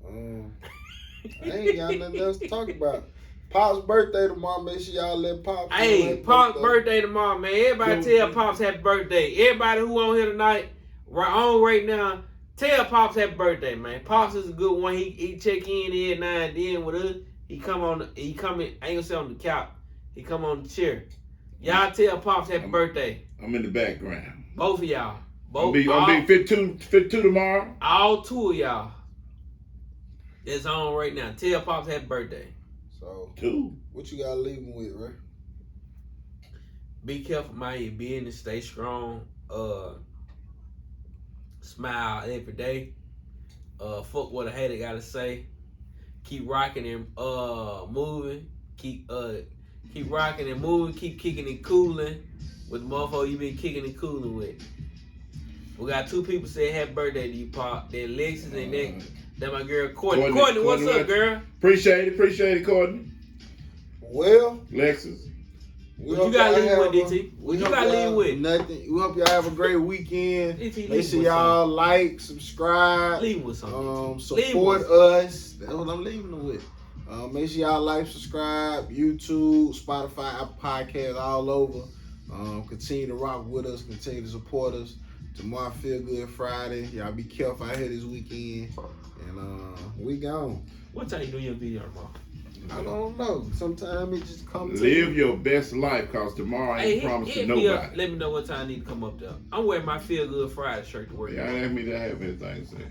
I ain't got nothing else to talk about. Pop's birthday tomorrow. Make sure y'all let Pop. Hey, Pop's birthday tomorrow, man. Everybody tell Pops happy birthday. Everybody who on here tonight, right now, tell Pops happy birthday, man. Pops is a good one. He check in every now and then with us. He come in, I ain't gonna say on the couch. He come on the chair. Y'all tell Pops happy birthday. I'm in the background. Both of y'all. I'll be 52 tomorrow. All two of y'all. It's on right now. Tell Pops happy birthday. So, 2. what you got to leave him with, right? Be careful, mind your business. Stay strong. Smile every day. Fuck what a hater gotta say. Keep rocking and moving. Keep rocking and moving. Keep kicking and cooling with the motherfucker you been kicking and cooling with. We got 2 people saying happy birthday to you, Pop. They're Lexus and that my girl Courtney. Courtney, what's up, girl? Appreciate it, Courtney. Well, Lexus. What you got to leave with, DT? What you got to leave with? Nothing. We hope y'all have a great weekend. DT, Make sure y'all like, subscribe. Leave with something. Support us. That's what I'm leaving them with. Make sure y'all like, subscribe, YouTube, Spotify, Apple Podcasts, all over. Continue to rock with us. Continue to support us. Tomorrow, Feel Good Friday. Y'all be careful out here this weekend. And we gone. What time you do your video tomorrow? I don't know. Sometimes it just comes. Live your best life, cause tomorrow ain't promised to nobody. Let me know what time I need to come up there. I'm wearing my Feel Good Friday shirt to work. Yeah, I didn't mean to have anything to say.